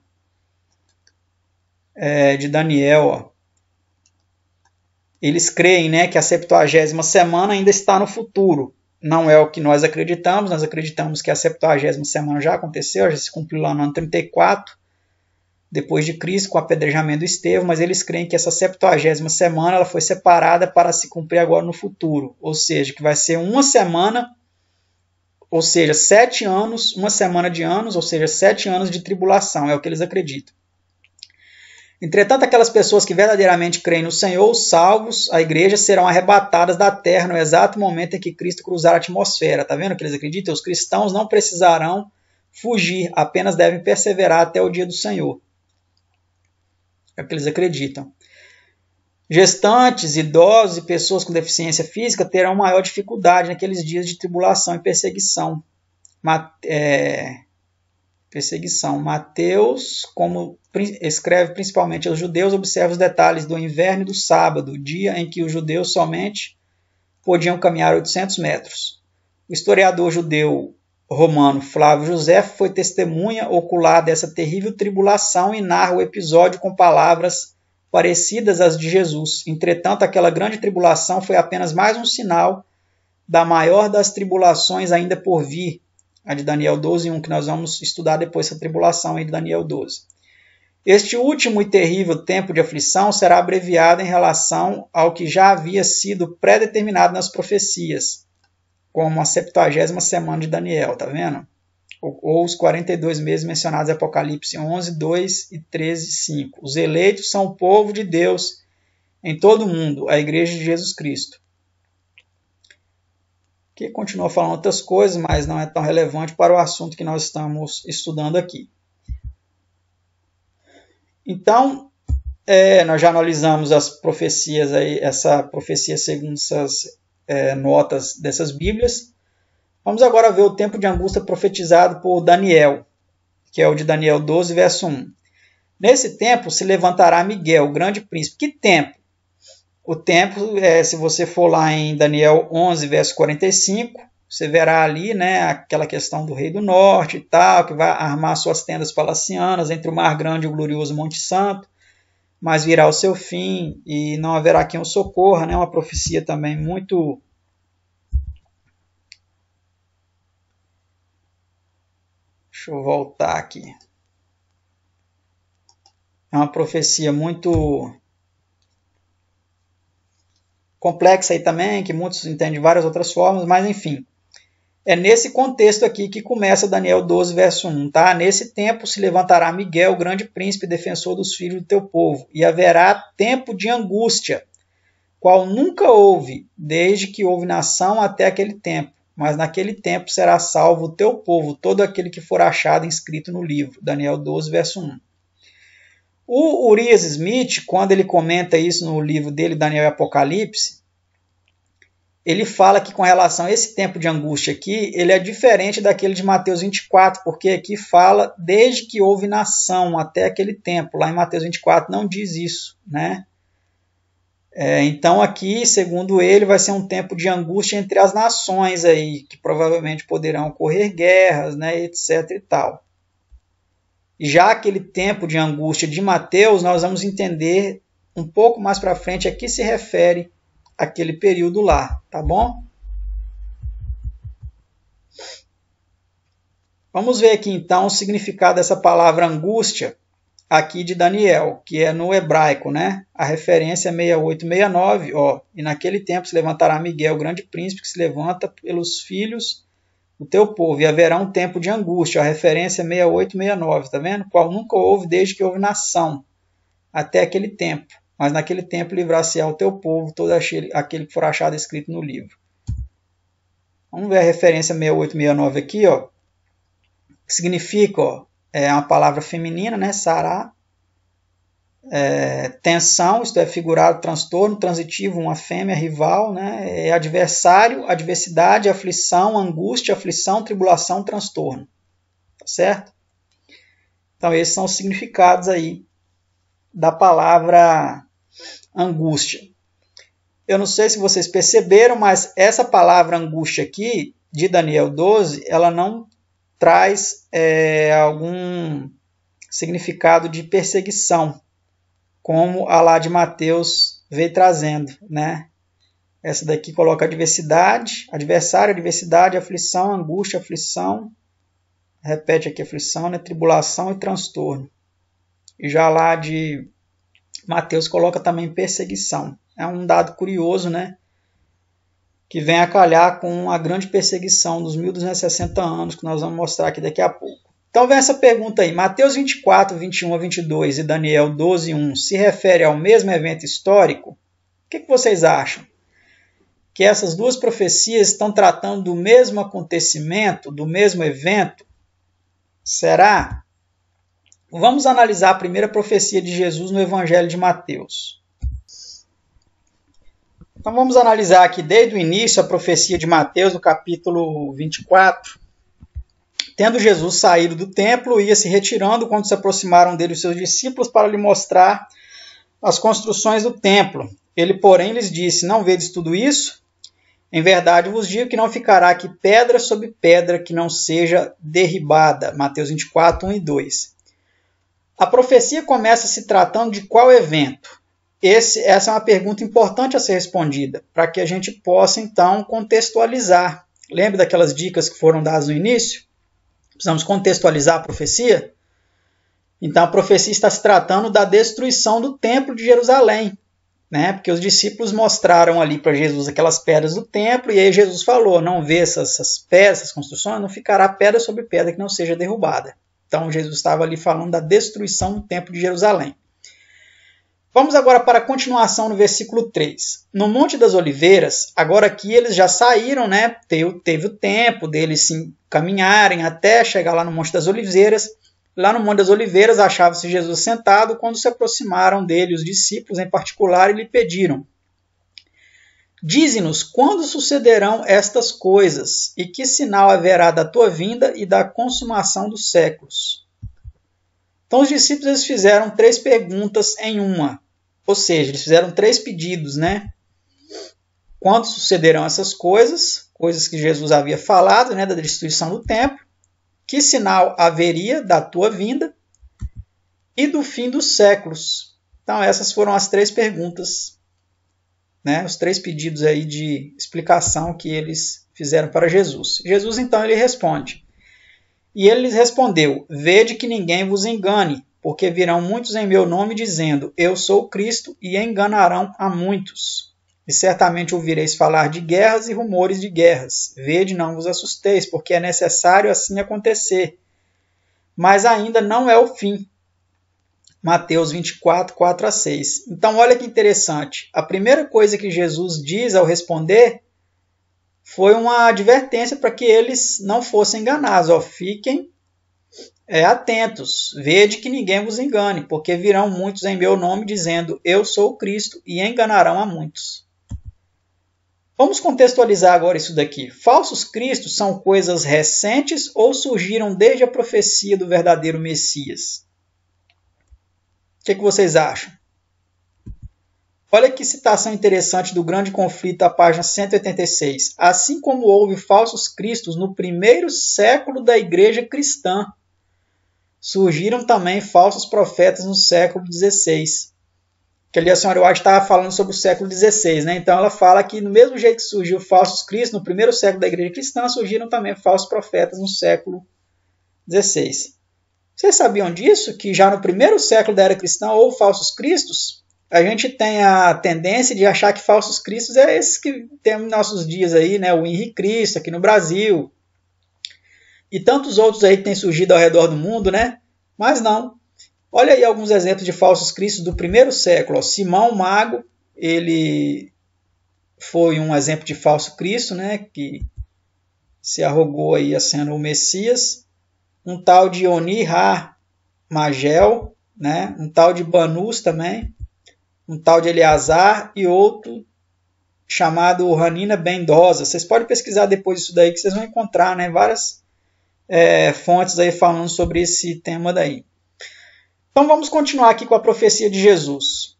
de Daniel. Ó. Eles creem, né, que a 70ª semana ainda está no futuro. Não é o que nós acreditamos que a 70ª semana já aconteceu, já se cumpriu lá no ano 34, depois de Cristo, com o apedrejamento do Estevão, mas eles creem que essa 70ª semana ela foi separada para se cumprir agora no futuro, ou seja, que vai ser uma semana, ou seja, 7 anos, uma semana de anos, ou seja, 7 anos de tribulação, é o que eles acreditam. Entretanto, aquelas pessoas que verdadeiramente creem no Senhor, os salvos, a igreja, serão arrebatadas da terra no exato momento em que Cristo cruzar a atmosfera. Está vendo o que eles acreditam? Os cristãos não precisarão fugir, apenas devem perseverar até o dia do Senhor. É o que eles acreditam. Gestantes, idosos e pessoas com deficiência física terão maior dificuldade naqueles dias de tribulação e perseguição. perseguição. Mateus, como escreve principalmente aos judeus, observa os detalhes do inverno e do sábado, dia em que os judeus somente podiam caminhar 800 metros. O historiador judeu romano Flávio Josefo foi testemunha ocular dessa terrível tribulação e narra o episódio com palavras parecidas às de Jesus. Entretanto, aquela grande tribulação foi apenas mais um sinal da maior das tribulações ainda por vir, a de Daniel 12:1, que nós vamos estudar depois essa tribulação aí de Daniel 12. Este último e terrível tempo de aflição será abreviado em relação ao que já havia sido predeterminado nas profecias, como a 70ª semana de Daniel, tá vendo? Ou os 42 meses mencionados em Apocalipse 11, 2 e 13, 5. Os eleitos são o povo de Deus em todo o mundo, a igreja de Jesus Cristo. Que continua falando outras coisas, mas não é tão relevante para o assunto que nós estamos estudando aqui. Então, nós já analisamos as profecias, aí, essa profecia segundo essas notas dessas Bíblias. Vamos agora ver o tempo de angústia profetizado por Daniel, que é o de Daniel 12, verso 1. Nesse tempo se levantará Miguel, o grande príncipe. Que tempo? O tempo, se você for lá em Daniel 11, verso 45, você verá ali, né, aquela questão do rei do norte e tal, que vai armar suas tendas palacianas entre o mar grande e o glorioso Monte Santo, mas virá o seu fim e não haverá quem o socorra, né, uma profecia também muito... Deixa eu voltar aqui. É uma profecia muito complexa aí também, que muitos entendem de várias outras formas, mas enfim. É nesse contexto aqui que começa Daniel 12, verso 1. Tá? Nesse tempo se levantará Miguel, o grande príncipe defensor dos filhos do teu povo, e haverá tempo de angústia, qual nunca houve, desde que houve nação até aquele tempo. Mas naquele tempo será salvo o teu povo, todo aquele que for achado inscrito no livro. Daniel 12, verso 1. O Urias Smith, quando ele comenta isso no livro dele, Daniel e Apocalipse, ele fala que com relação a esse tempo de angústia aqui, ele é diferente daquele de Mateus 24, porque aqui fala desde que houve nação até aquele tempo. Lá em Mateus 24 não diz isso, né? Então aqui, segundo ele, vai ser um tempo de angústia entre as nações aí, que provavelmente poderão ocorrer guerras, né, etc e tal. E já aquele tempo de angústia de Mateus, nós vamos entender um pouco mais para frente a que se refere aquele período lá, tá bom? Vamos ver aqui então o significado dessa palavra angústia aqui de Daniel, que é no hebraico, né? A referência é 6869, ó. E naquele tempo se levantará Miguel, o grande príncipe, que se levanta pelos filhos do teu povo, e haverá um tempo de angústia. A referência é 6869, tá vendo? Qual nunca houve desde que houve nação, até aquele tempo. Mas naquele tempo livrar-se-á o teu povo, todo aquele que for achado escrito no livro. Vamos ver a referência 6869 aqui, ó. Que significa, ó, é uma palavra feminina, né? Sará. Tensão, isto é figurado, transtorno, transitivo, uma fêmea, rival, né? Adversário, adversidade, aflição, angústia, aflição, tribulação, transtorno. Tá certo? Então esses são os significados aí da palavra angústia. Eu não sei se vocês perceberam, mas essa palavra angústia aqui, de Daniel 12, ela não traz algum significado de perseguição, como a lá de Mateus veio trazendo, né? Essa daqui coloca adversidade, adversário, adversidade, aflição, angústia, aflição, repete aqui aflição, né? Tribulação e transtorno. E já lá de Mateus coloca também perseguição. É um dado curioso, né? Que vem a calhar com a grande perseguição dos 1260 anos, que nós vamos mostrar aqui daqui a pouco. Então vem essa pergunta aí. Mateus 24, 21 a 22 e Daniel 12, 1 se refere ao mesmo evento histórico? O que vocês acham? Que essas duas profecias estão tratando do mesmo acontecimento, do mesmo evento? Será? Vamos analisar a primeira profecia de Jesus no Evangelho de Mateus. Então vamos analisar aqui desde o início a profecia de Mateus, no capítulo 24. Tendo Jesus saído do templo, ia se retirando quando se aproximaram dele os seus discípulos para lhe mostrar as construções do templo. Ele, porém, lhes disse: não vedes tudo isso? Em verdade vos digo que não ficará aqui pedra sobre pedra que não seja derribada. Mateus 24, 1 e 2. A profecia começa se tratando de qual evento? Essa é uma pergunta importante a ser respondida, para que a gente possa, então, contextualizar. Lembra daquelas dicas que foram dadas no início? Precisamos contextualizar a profecia? Então, a profecia está se tratando da destruição do templo de Jerusalém, né? Porque os discípulos mostraram ali para Jesus aquelas pedras do templo, e aí Jesus falou: não vê essas pedras, essas construções, não ficará pedra sobre pedra que não seja derrubada. Então, Jesus estava ali falando da destruição do templo de Jerusalém. Vamos agora para a continuação no versículo 3. No Monte das Oliveiras, agora aqui eles já saíram, né? Teve o tempo deles se caminharem até chegar lá no Monte das Oliveiras. Lá no Monte das Oliveiras achava-se Jesus sentado quando se aproximaram dele os discípulos em particular e lhe pediram: dize-nos quando sucederão estas coisas e que sinal haverá da tua vinda e da consumação dos séculos. Então os discípulos eles fizeram 3 perguntas em uma. Ou seja, eles fizeram 3 pedidos, né? Quando sucederão essas coisas que Jesus havia falado, né, da destruição do templo, que sinal haveria da tua vinda e do fim dos séculos. Então essas foram as 3 perguntas, né, os 3 pedidos aí de explicação que eles fizeram para Jesus. Jesus então ele responde. E ele lhes respondeu: vede que ninguém vos engane, porque virão muitos em meu nome dizendo: eu sou o Cristo, e enganarão a muitos. E certamente ouvireis falar de guerras e rumores de guerras. Vede, não vos assusteis, porque é necessário assim acontecer. Mas ainda não é o fim. Mateus 24, 4 a 6. Então olha que interessante. A primeira coisa que Jesus diz ao responder foi uma advertência para que eles não fossem enganados. Ó, fiquem atentos, vede que ninguém vos engane, porque virão muitos em meu nome dizendo: eu sou o Cristo, e enganarão a muitos. Vamos contextualizar agora isso daqui. Falsos cristos são coisas recentes ou surgiram desde a profecia do verdadeiro Messias? O que vocês acham? Olha que citação interessante do Grande Conflito, a página 186. Assim como houve falsos cristos no primeiro século da igreja cristã, surgiram também falsos profetas no século XVI. Que ali a senhora White estava falando sobre o século XVI, né? Então ela fala que no mesmo jeito que surgiu falsos cristos no primeiro século da igreja cristã, surgiram também falsos profetas no século XVI. Vocês sabiam disso? Que já no primeiro século da era cristã houve falsos cristos? A gente tem a tendência de achar que falsos cristos é esses que temos nos nossos dias aí, né? O Henrique Cristo aqui no Brasil, e tantos outros aí que têm surgido ao redor do mundo, né? Mas não. Olha aí alguns exemplos de falsos cristos do primeiro século. Simão Mago, ele foi um exemplo de falso cristo, né? Que se arrogou aí a sendo o Messias. Um tal de Oni Magel, né? Um tal de Banus também. Um tal de Eleazar e outro chamado Hanina Bendosa. Vocês podem pesquisar depois isso daí que vocês vão encontrar, né? Várias fontes aí falando sobre esse tema daí. Então vamos continuar aqui com a profecia de Jesus.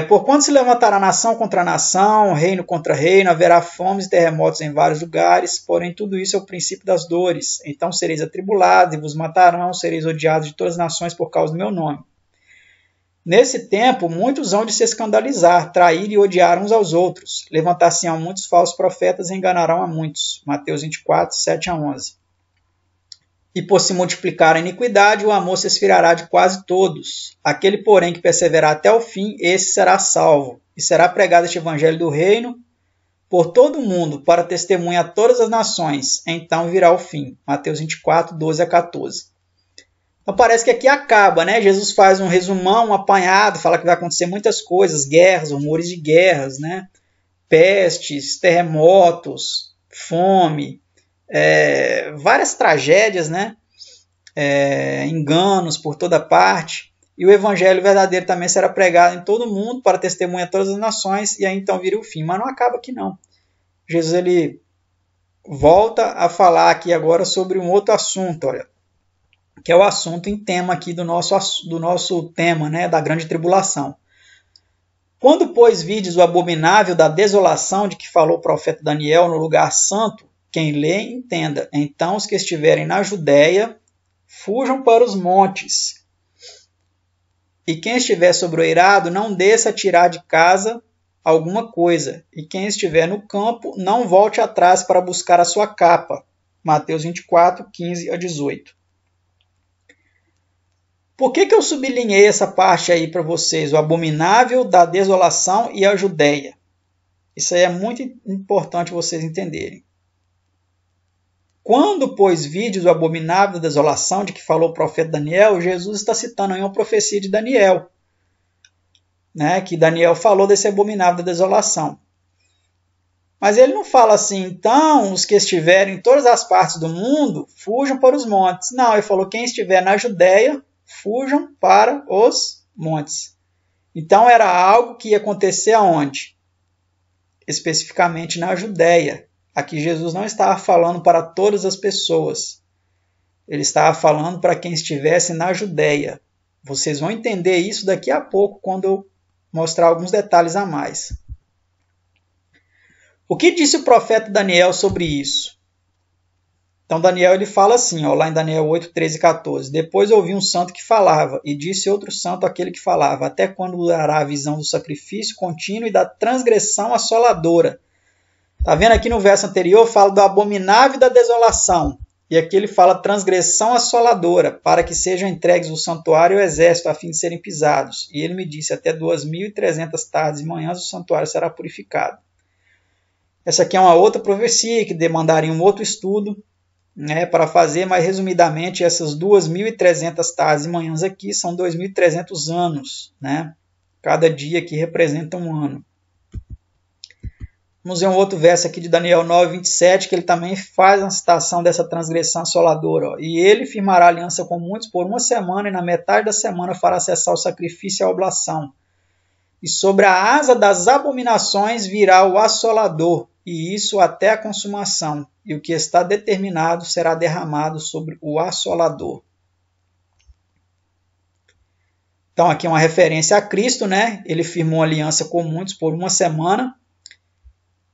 Porquanto se levantará nação contra nação, reino contra reino, haverá fomes e terremotos em vários lugares, porém tudo isso é o princípio das dores. Então sereis atribulados e vos matarão, sereis odiados de todas as nações por causa do meu nome. Nesse tempo, muitos hão de se escandalizar, trair e odiar uns aos outros. Levantar-se-ão muitos falsos profetas e enganarão a muitos. Mateus 24, 7 a 11. E por se multiplicar a iniquidade, o amor se esfriará de quase todos. Aquele, porém, que perseverar até o fim, esse será salvo. E será pregado este evangelho do reino por todo o mundo, para testemunha a todas as nações. Então virá o fim. Mateus 24, 12 a 14. Então parece que aqui acaba, né? Jesus faz um resumão, um apanhado, fala que vai acontecer muitas coisas, guerras, rumores de guerras, né? Pestes, terremotos, fome, várias tragédias, né? Enganos por toda parte. E o evangelho verdadeiro também será pregado em todo mundo para testemunhar a todas as nações, e aí então vira o fim. Mas não acaba aqui não. Jesus ele volta a falar aqui agora sobre um outro assunto, olha, que é o assunto em tema aqui do nosso tema, né, da grande tribulação. Quando, pois, vides o abominável da desolação de que falou o profeta Daniel no lugar santo, quem lê, entenda. Então os que estiverem na Judéia, fujam para os montes. E quem estiver sobre o eirado, não desça a tirar de casa alguma coisa. E quem estiver no campo, não volte atrás para buscar a sua capa. Mateus 24, 15 a 18. Por que eu sublinhei essa parte aí para vocês? O abominável da desolação e a Judéia. Isso aí é muito importante vocês entenderem. Quando, pois, vides o abominável da desolação de que falou o profeta Daniel, Jesus está citando aí uma profecia de Daniel, né, que Daniel falou desse abominável da desolação. Mas ele não fala assim, então, os que estiverem em todas as partes do mundo, fujam para os montes. Não, ele falou, quem estiver na Judéia, fujam para os montes. Então, era algo que ia acontecer aonde? Especificamente na Judéia. Aqui Jesus não estava falando para todas as pessoas. Ele estava falando para quem estivesse na Judéia. Vocês vão entender isso daqui a pouco, quando eu mostrar alguns detalhes a mais. O que disse o profeta Daniel sobre isso? Então Daniel ele fala assim, ó, lá em Daniel 8, 13 e 14. Depois ouvi um santo que falava, e disse outro santo àquele que falava, até quando durará a visão do sacrifício contínuo e da transgressão assoladora? Está vendo aqui no verso anterior, fala do abominável da desolação. E aqui ele fala transgressão assoladora, para que sejam entregues o santuário e o exército, a fim de serem pisados. E ele me disse, até 2.300 tardes e manhãs o santuário será purificado. Essa aqui é uma outra profecia que demandaria um outro estudo, né, para fazer, mas resumidamente essas 2.300 tardes e manhãs aqui são 2.300 anos. Né? Cada dia aqui representa um ano. Vamos ver um outro verso aqui de Daniel 9, 27, que ele também faz uma citação dessa transgressão assoladora. Ó. E ele firmará aliança com muitos por uma semana, e na metade da semana fará cessar o sacrifício e a oblação. E sobre a asa das abominações virá o assolador, e isso até a consumação. E o que está determinado será derramado sobre o assolador. Então aqui é uma referência a Cristo, né? Ele firmou aliança com muitos por uma semana.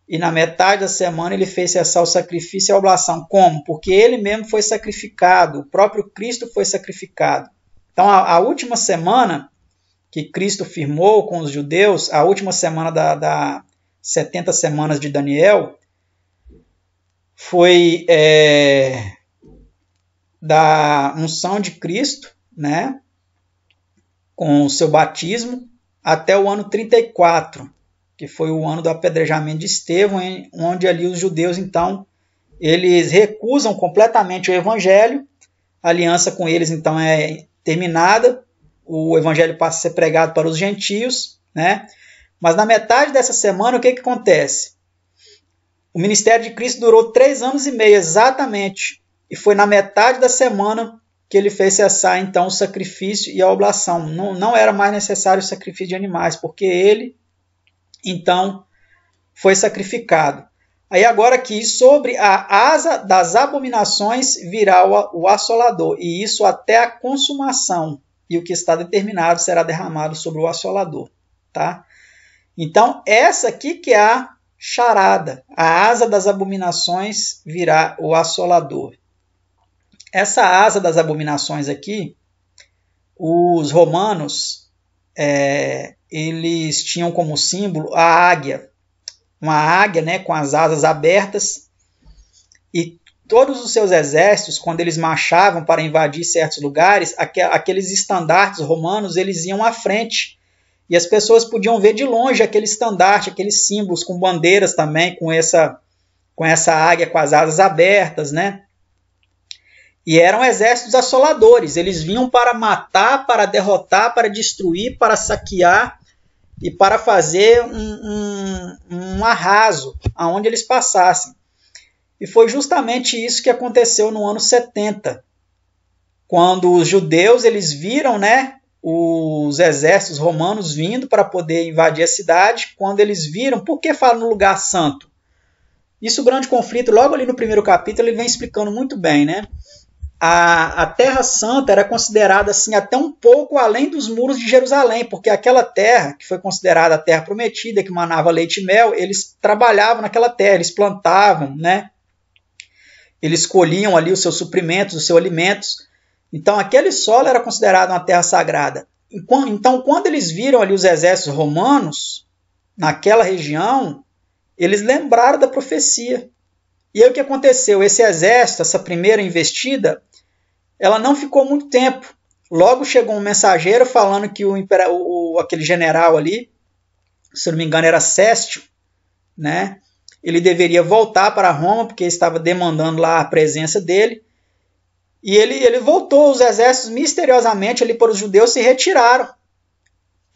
E na metade da semana ele fez cessar o sacrifício e a oblação. Como? Porque ele mesmo foi sacrificado. O próprio Cristo foi sacrificado. Então a última semana que Cristo firmou com os judeus, a última semana da 70 semanas de Daniel, foi da unção de Cristo, né, com o seu batismo, até o ano 34. Que foi o ano do apedrejamento de Estevão, onde ali os judeus, então, eles recusam completamente o evangelho, a aliança com eles, então, é terminada, o evangelho passa a ser pregado para os gentios, né? Mas na metade dessa semana, o que acontece? O ministério de Cristo durou 3 anos e meio, exatamente, e foi na metade da semana que ele fez cessar, então, o sacrifício e a oblação. Não era mais necessário o sacrifício de animais, porque ele então foi sacrificado. Aí agora aqui, sobre a asa das abominações virá o assolador, e isso até a consumação, e o que está determinado será derramado sobre o assolador. Tá? Então essa aqui que é a charada, a asa das abominações virá o assolador. Essa asa das abominações aqui, os romanos eles tinham como símbolo a águia, uma águia, né, com as asas abertas, e todos os seus exércitos, quando eles marchavam para invadir certos lugares, aqueles estandartes romanos, eles iam à frente, e as pessoas podiam ver de longe aquele estandarte, aqueles símbolos com bandeiras também, com essa águia com as asas abertas, né? E eram exércitos assoladores, eles vinham para matar, para derrotar, para destruir, para saquear e para fazer um arraso aonde eles passassem. E foi justamente isso que aconteceu no ano 70, quando os judeus eles viram, né, os exércitos romanos vindo para poder invadir a cidade. Quando eles viram, por que fala no lugar santo? Isso, o grande conflito, logo ali no primeiro capítulo, ele vem explicando muito bem, né? A Terra Santa era considerada assim até um pouco além dos muros de Jerusalém, porque aquela terra, que foi considerada a terra prometida, que manava leite e mel, eles trabalhavam naquela terra, eles plantavam, né? Eles colhiam ali os seus suprimentos, os seus alimentos. Então aquele solo era considerado uma terra sagrada. Então quando eles viram ali os exércitos romanos naquela região, eles lembraram da profecia. E aí o que aconteceu? Esse exército, essa primeira investida, ela não ficou muito tempo. Logo chegou um mensageiro falando que aquele general ali, se não me engano era Céstio, né? Ele deveria voltar para Roma, porque estava demandando lá a presença dele. E ele voltou, os exércitos misteriosamente ali para os judeus se retiraram.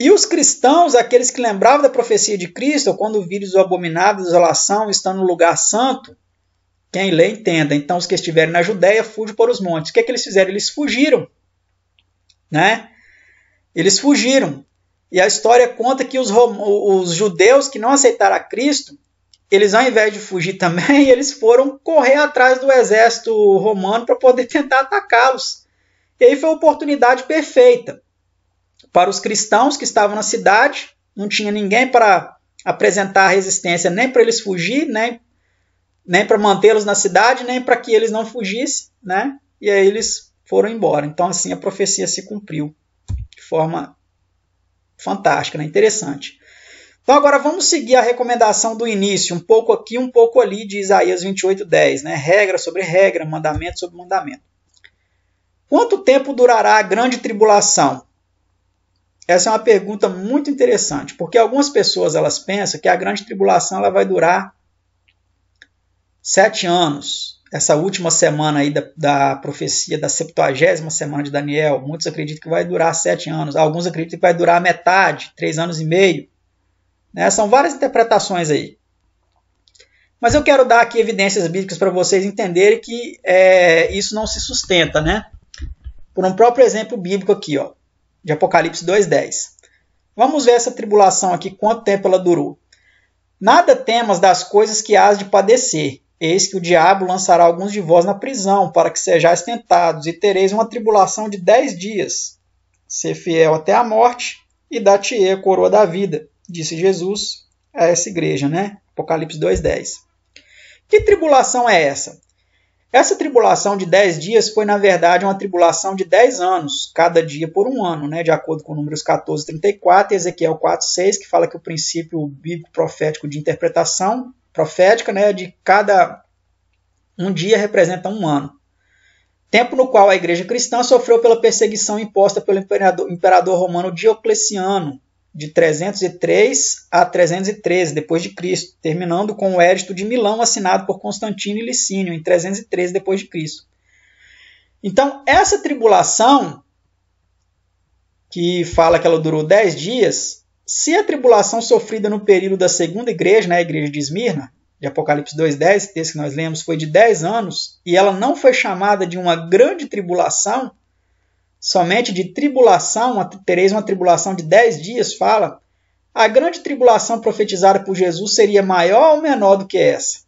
E os cristãos, aqueles que lembravam da profecia de Cristo, quando viram o abominável de desolação, estão no lugar santo, quem lê entenda. Então os que estiverem na Judéia, fujam para os montes. O que é que eles fizeram? Eles fugiram. Né? Eles fugiram. E a história conta que os judeus que não aceitaram a Cristo, eles ao invés de fugir também, eles foram correr atrás do exército romano para poder tentar atacá-los. E aí foi a oportunidade perfeita para os cristãos que estavam na cidade, não tinha ninguém para apresentar resistência, nem para eles fugir, nem para mantê-los na cidade, nem para que eles não fugissem, né? E aí eles foram embora. Então assim a profecia se cumpriu de forma fantástica, né? Interessante. Então agora vamos seguir a recomendação do início, um pouco aqui, um pouco ali de Isaías 28:10, né? Regra sobre regra, mandamento sobre mandamento. Quanto tempo durará a grande tribulação? Essa é uma pergunta muito interessante, porque algumas pessoas elas pensam que a grande tribulação ela vai durar 7 anos. Essa última semana aí da profecia, da 70ª semana de Daniel, muitos acreditam que vai durar 7 anos. Alguns acreditam que vai durar a metade, 3 anos e meio. Né? São várias interpretações aí. Mas eu quero dar aqui evidências bíblicas para vocês entenderem que isso não se sustenta, né? Por um próprio exemplo bíblico aqui, ó. De Apocalipse 2:10. Vamos ver essa tribulação aqui, quanto tempo ela durou. Nada temas das coisas que hás de padecer. Eis que o diabo lançará alguns de vós na prisão, para que sejais tentados, e tereis uma tribulação de 10 dias. Ser fiel até a morte, e dar-te-ei a coroa da vida, disse Jesus a essa igreja, né? Apocalipse 2:10. Que tribulação é essa? Essa tribulação de 10 dias foi, na verdade, uma tribulação de 10 anos, cada dia por um ano, né? De acordo com Números 14:34 e Ezequiel 4:6, que fala que o princípio bíblico profético de interpretação profética, né, de cada um dia representa um ano. Tempo no qual a igreja cristã sofreu pela perseguição imposta pelo imperador romano Diocleciano, de 303 a 313 depois de Cristo, terminando com o Edito de Milão assinado por Constantino e Licínio em 313 depois de Cristo. Então, essa tribulação que fala que ela durou 10 dias, se a tribulação sofrida no período da segunda igreja, né, a igreja de Esmirna, de Apocalipse 2:10, texto que nós lemos, foi de 10 anos, e ela não foi chamada de uma grande tribulação, somente de tribulação, tereis uma tribulação de 10 dias, fala, a grande tribulação profetizada por Jesus seria maior ou menor do que essa?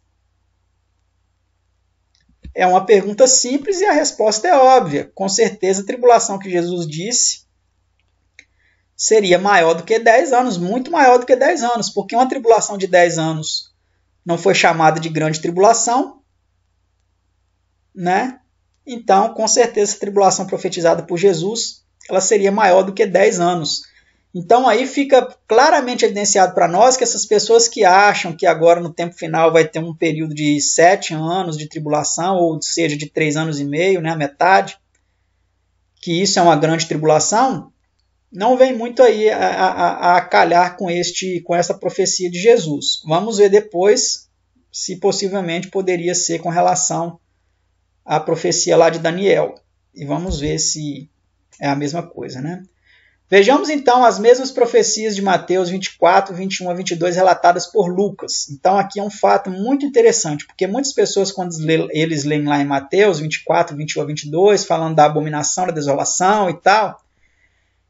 É uma pergunta simples e a resposta é óbvia. Com certeza a tribulação que Jesus disse seria maior do que 10 anos, muito maior do que 10 anos, porque uma tribulação de 10 anos não foi chamada de grande tribulação, né? Então, com certeza, a tribulação profetizada por Jesus, ela seria maior do que 10 anos. Então, aí fica claramente evidenciado para nós que essas pessoas que acham que agora, no tempo final, vai ter um período de 7 anos de tribulação, ou seja, de 3 anos e meio, né, a metade, que isso é uma grande tribulação, não vem muito aí a calhar com essa profecia de Jesus. Vamos ver depois se possivelmente poderia ser com relação à profecia lá de Daniel. E vamos ver se é a mesma coisa, né? Vejamos então as mesmas profecias de Mateus 24, 21 a 22 relatadas por Lucas. Então aqui é um fato muito interessante, porque muitas pessoas, quando eles leem lá em Mateus 24, 21 a 22, falando da abominação, da desolação e tal,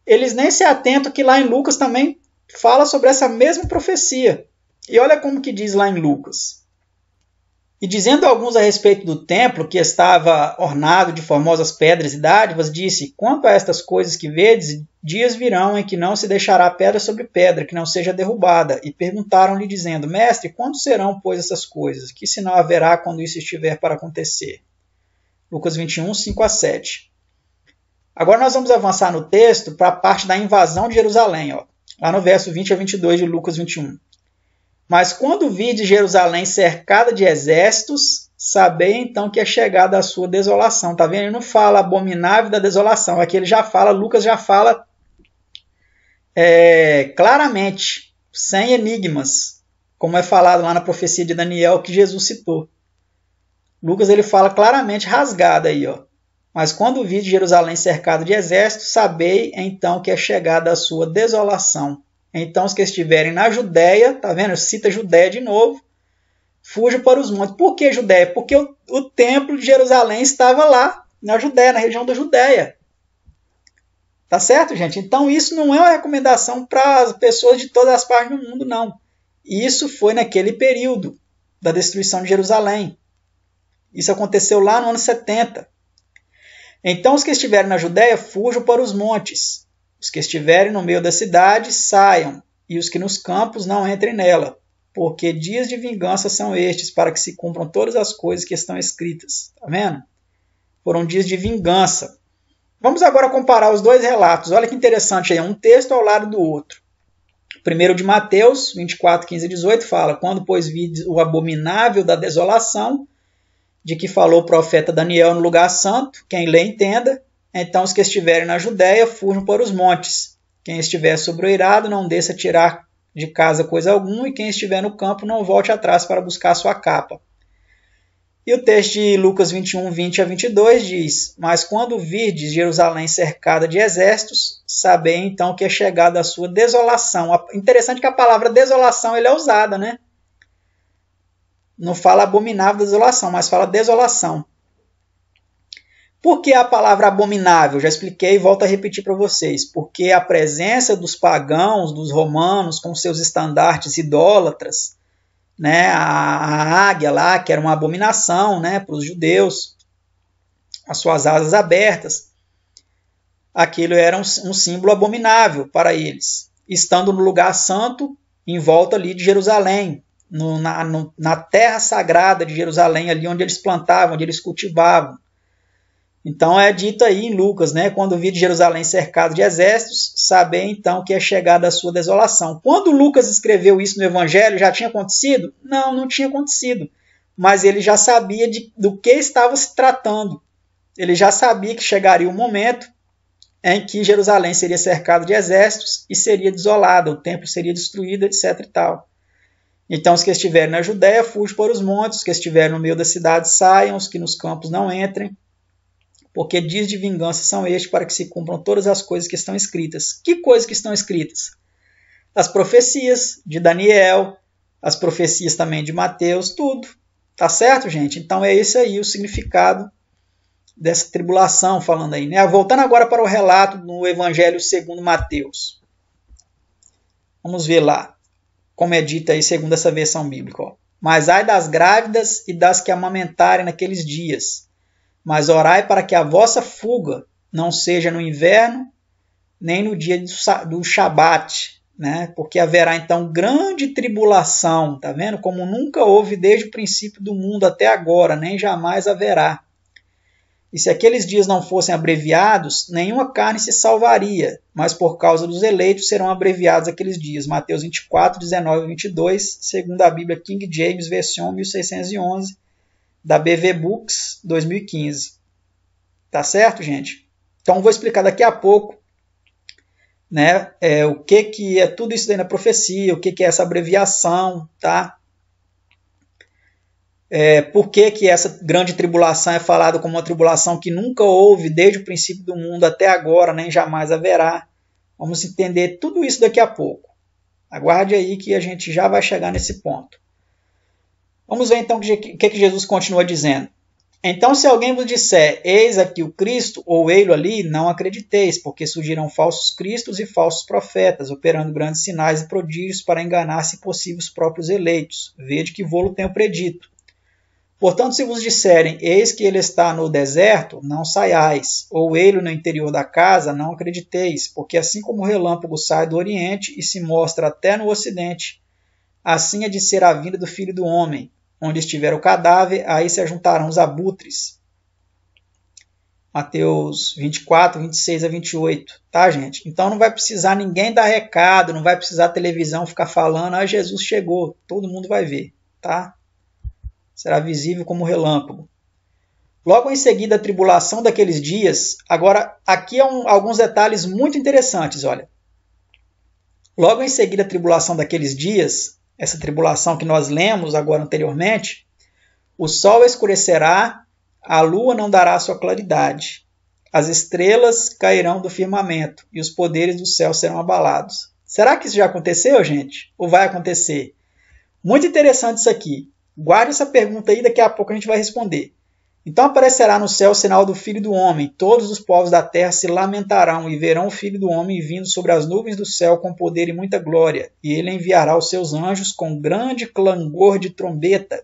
eles nem se atentam que lá em Lucas também fala sobre essa mesma profecia. E olha como que diz lá em Lucas. E dizendo alguns a respeito do templo, que estava ornado de formosas pedras e dádivas, disse: quanto a estas coisas que vedes, dias virão em que não se deixará pedra sobre pedra, que não seja derrubada. E perguntaram-lhe, dizendo: Mestre, quando serão, pois, essas coisas? Que sinal haverá quando isso estiver para acontecer? Lucas 21, 5-7. Agora nós vamos avançar no texto para a parte da invasão de Jerusalém, ó, lá no verso 20-22 de Lucas 21. Mas quando vide Jerusalém cercada de exércitos, sabei então que é chegada a sua desolação. Tá vendo? Ele não fala abominável da desolação. Aqui ele já fala, Lucas já fala claramente, sem enigmas, como é falado lá na profecia de Daniel que Jesus citou. Lucas ele fala claramente, rasgado aí, ó. Mas quando vide Jerusalém cercada de exércitos, sabei então que é chegada a sua desolação. Então os que estiverem na Judéia, tá vendo? Cita Judéia de novo, fujam para os montes. Por que Judéia? Porque o templo de Jerusalém estava lá, na Judéia, na região da Judéia. Tá certo, gente? Então isso não é uma recomendação para as pessoas de todas as partes do mundo, não. Isso foi naquele período da destruição de Jerusalém. Isso aconteceu lá no ano 70. Então os que estiverem na Judéia, fujam para os montes. Os que estiverem no meio da cidade, saiam, e os que nos campos não entrem nela, porque dias de vingança são estes, para que se cumpram todas as coisas que estão escritas. Tá vendo? Foram dias de vingança. Vamos agora comparar os dois relatos. Olha que interessante aí, um texto ao lado do outro. O primeiro de Mateus, 24, 15 e 18, fala: quando, pois, vide o abominável da desolação, de que falou o profeta Daniel no lugar santo, quem lê entenda. Então os que estiverem na Judéia fujam para os montes. Quem estiver sobre o eirado não desça tirar de casa coisa alguma, e quem estiver no campo não volte atrás para buscar sua capa. E o texto de Lucas 21, 20-22 diz: mas quando virdes Jerusalém cercada de exércitos, sabei então que é chegada a sua desolação. Interessante que a palavra desolação ele é usada, né? Não fala abominável da desolação, mas fala desolação. Por que a palavra abominável? Já expliquei e volto a repetir para vocês. Porque a presença dos pagãos, dos romanos, com seus estandartes idólatras, né, a águia lá, que era uma abominação, né, para os judeus, as suas asas abertas, aquilo era um símbolo abominável para eles. Estando no lugar santo, em volta ali de Jerusalém, na terra sagrada de Jerusalém, ali onde eles plantavam, onde eles cultivavam. Então é dito aí em Lucas, né? Quando vi de Jerusalém cercado de exércitos, sabei então que é chegada a sua desolação. Quando Lucas escreveu isso no Evangelho, já tinha acontecido? Não, não tinha acontecido. Mas ele já sabia do que estava se tratando. Ele já sabia que chegaria o momento em que Jerusalém seria cercado de exércitos e seria desolada, o templo seria destruído, etc. e tal. Então os que estiverem na Judéia, fujam para os montes, os que estiverem no meio da cidade, saiam, os que nos campos não entrem, porque dias de vingança são estes, para que se cumpram todas as coisas que estão escritas. Que coisas que estão escritas? As profecias de Daniel, as profecias também de Mateus, tudo. Tá certo, gente? Então é esse aí o significado dessa tribulação, falando aí, né? Voltando agora para o relato no Evangelho segundo Mateus. Vamos ver lá, como é dito aí segundo essa versão bíblica. Ó. Mas ai das grávidas e das que amamentarem naqueles dias. Mas orai para que a vossa fuga não seja no inverno, nem no dia do Shabat, né? Porque haverá então grande tribulação, tá vendo? Como nunca houve desde o princípio do mundo até agora, nem jamais haverá. E se aqueles dias não fossem abreviados, nenhuma carne se salvaria, mas por causa dos eleitos serão abreviados aqueles dias. Mateus 24, 19 e 22, segundo a Bíblia King James, versão 1611, da BV Books 2015. Tá certo, gente? Então vou explicar daqui a pouco, né, o que é tudo isso daí na profecia, o que é essa abreviação, tá? Por que essa grande tribulação é falada como uma tribulação que nunca houve desde o princípio do mundo até agora, nem jamais haverá. Vamos entender tudo isso daqui a pouco. Aguarde aí que a gente já vai chegar nesse ponto. Vamos ver então o que Jesus continua dizendo. Então, se alguém vos disser, eis aqui o Cristo, ou ei-lo ali, não acrediteis, porque surgirão falsos cristos e falsos profetas, operando grandes sinais e prodígios para enganar, se possível, os próprios eleitos. Vede que vô-lo tenho predito. Portanto, se vos disserem, eis que ele está no deserto, não saiais, ou ele no interior da casa, não acrediteis, porque assim como o relâmpago sai do oriente e se mostra até no ocidente, assim é de ser a vinda do Filho do Homem. Onde estiver o cadáver, aí se ajuntarão os abutres. Mateus 24, 26 a 28, tá, gente? Então não vai precisar ninguém dar recado, não vai precisar a televisão ficar falando, ah, Jesus chegou, todo mundo vai ver, tá? Será visível como relâmpago. Logo em seguida, a tribulação daqueles dias. Agora, aqui alguns detalhes muito interessantes, olha. Logo em seguida, a tribulação daqueles dias, essa tribulação que nós lemos agora anteriormente, o sol escurecerá, a lua não dará sua claridade, as estrelas cairão do firmamento e os poderes do céu serão abalados. Será que isso já aconteceu, gente? Ou vai acontecer? Muito interessante isso aqui. Guarde essa pergunta aí, daqui a pouco a gente vai responder. Então aparecerá no céu o sinal do Filho do Homem. Todos os povos da terra se lamentarão e verão o Filho do Homem vindo sobre as nuvens do céu com poder e muita glória. E ele enviará os seus anjos com grande clangor de trombeta,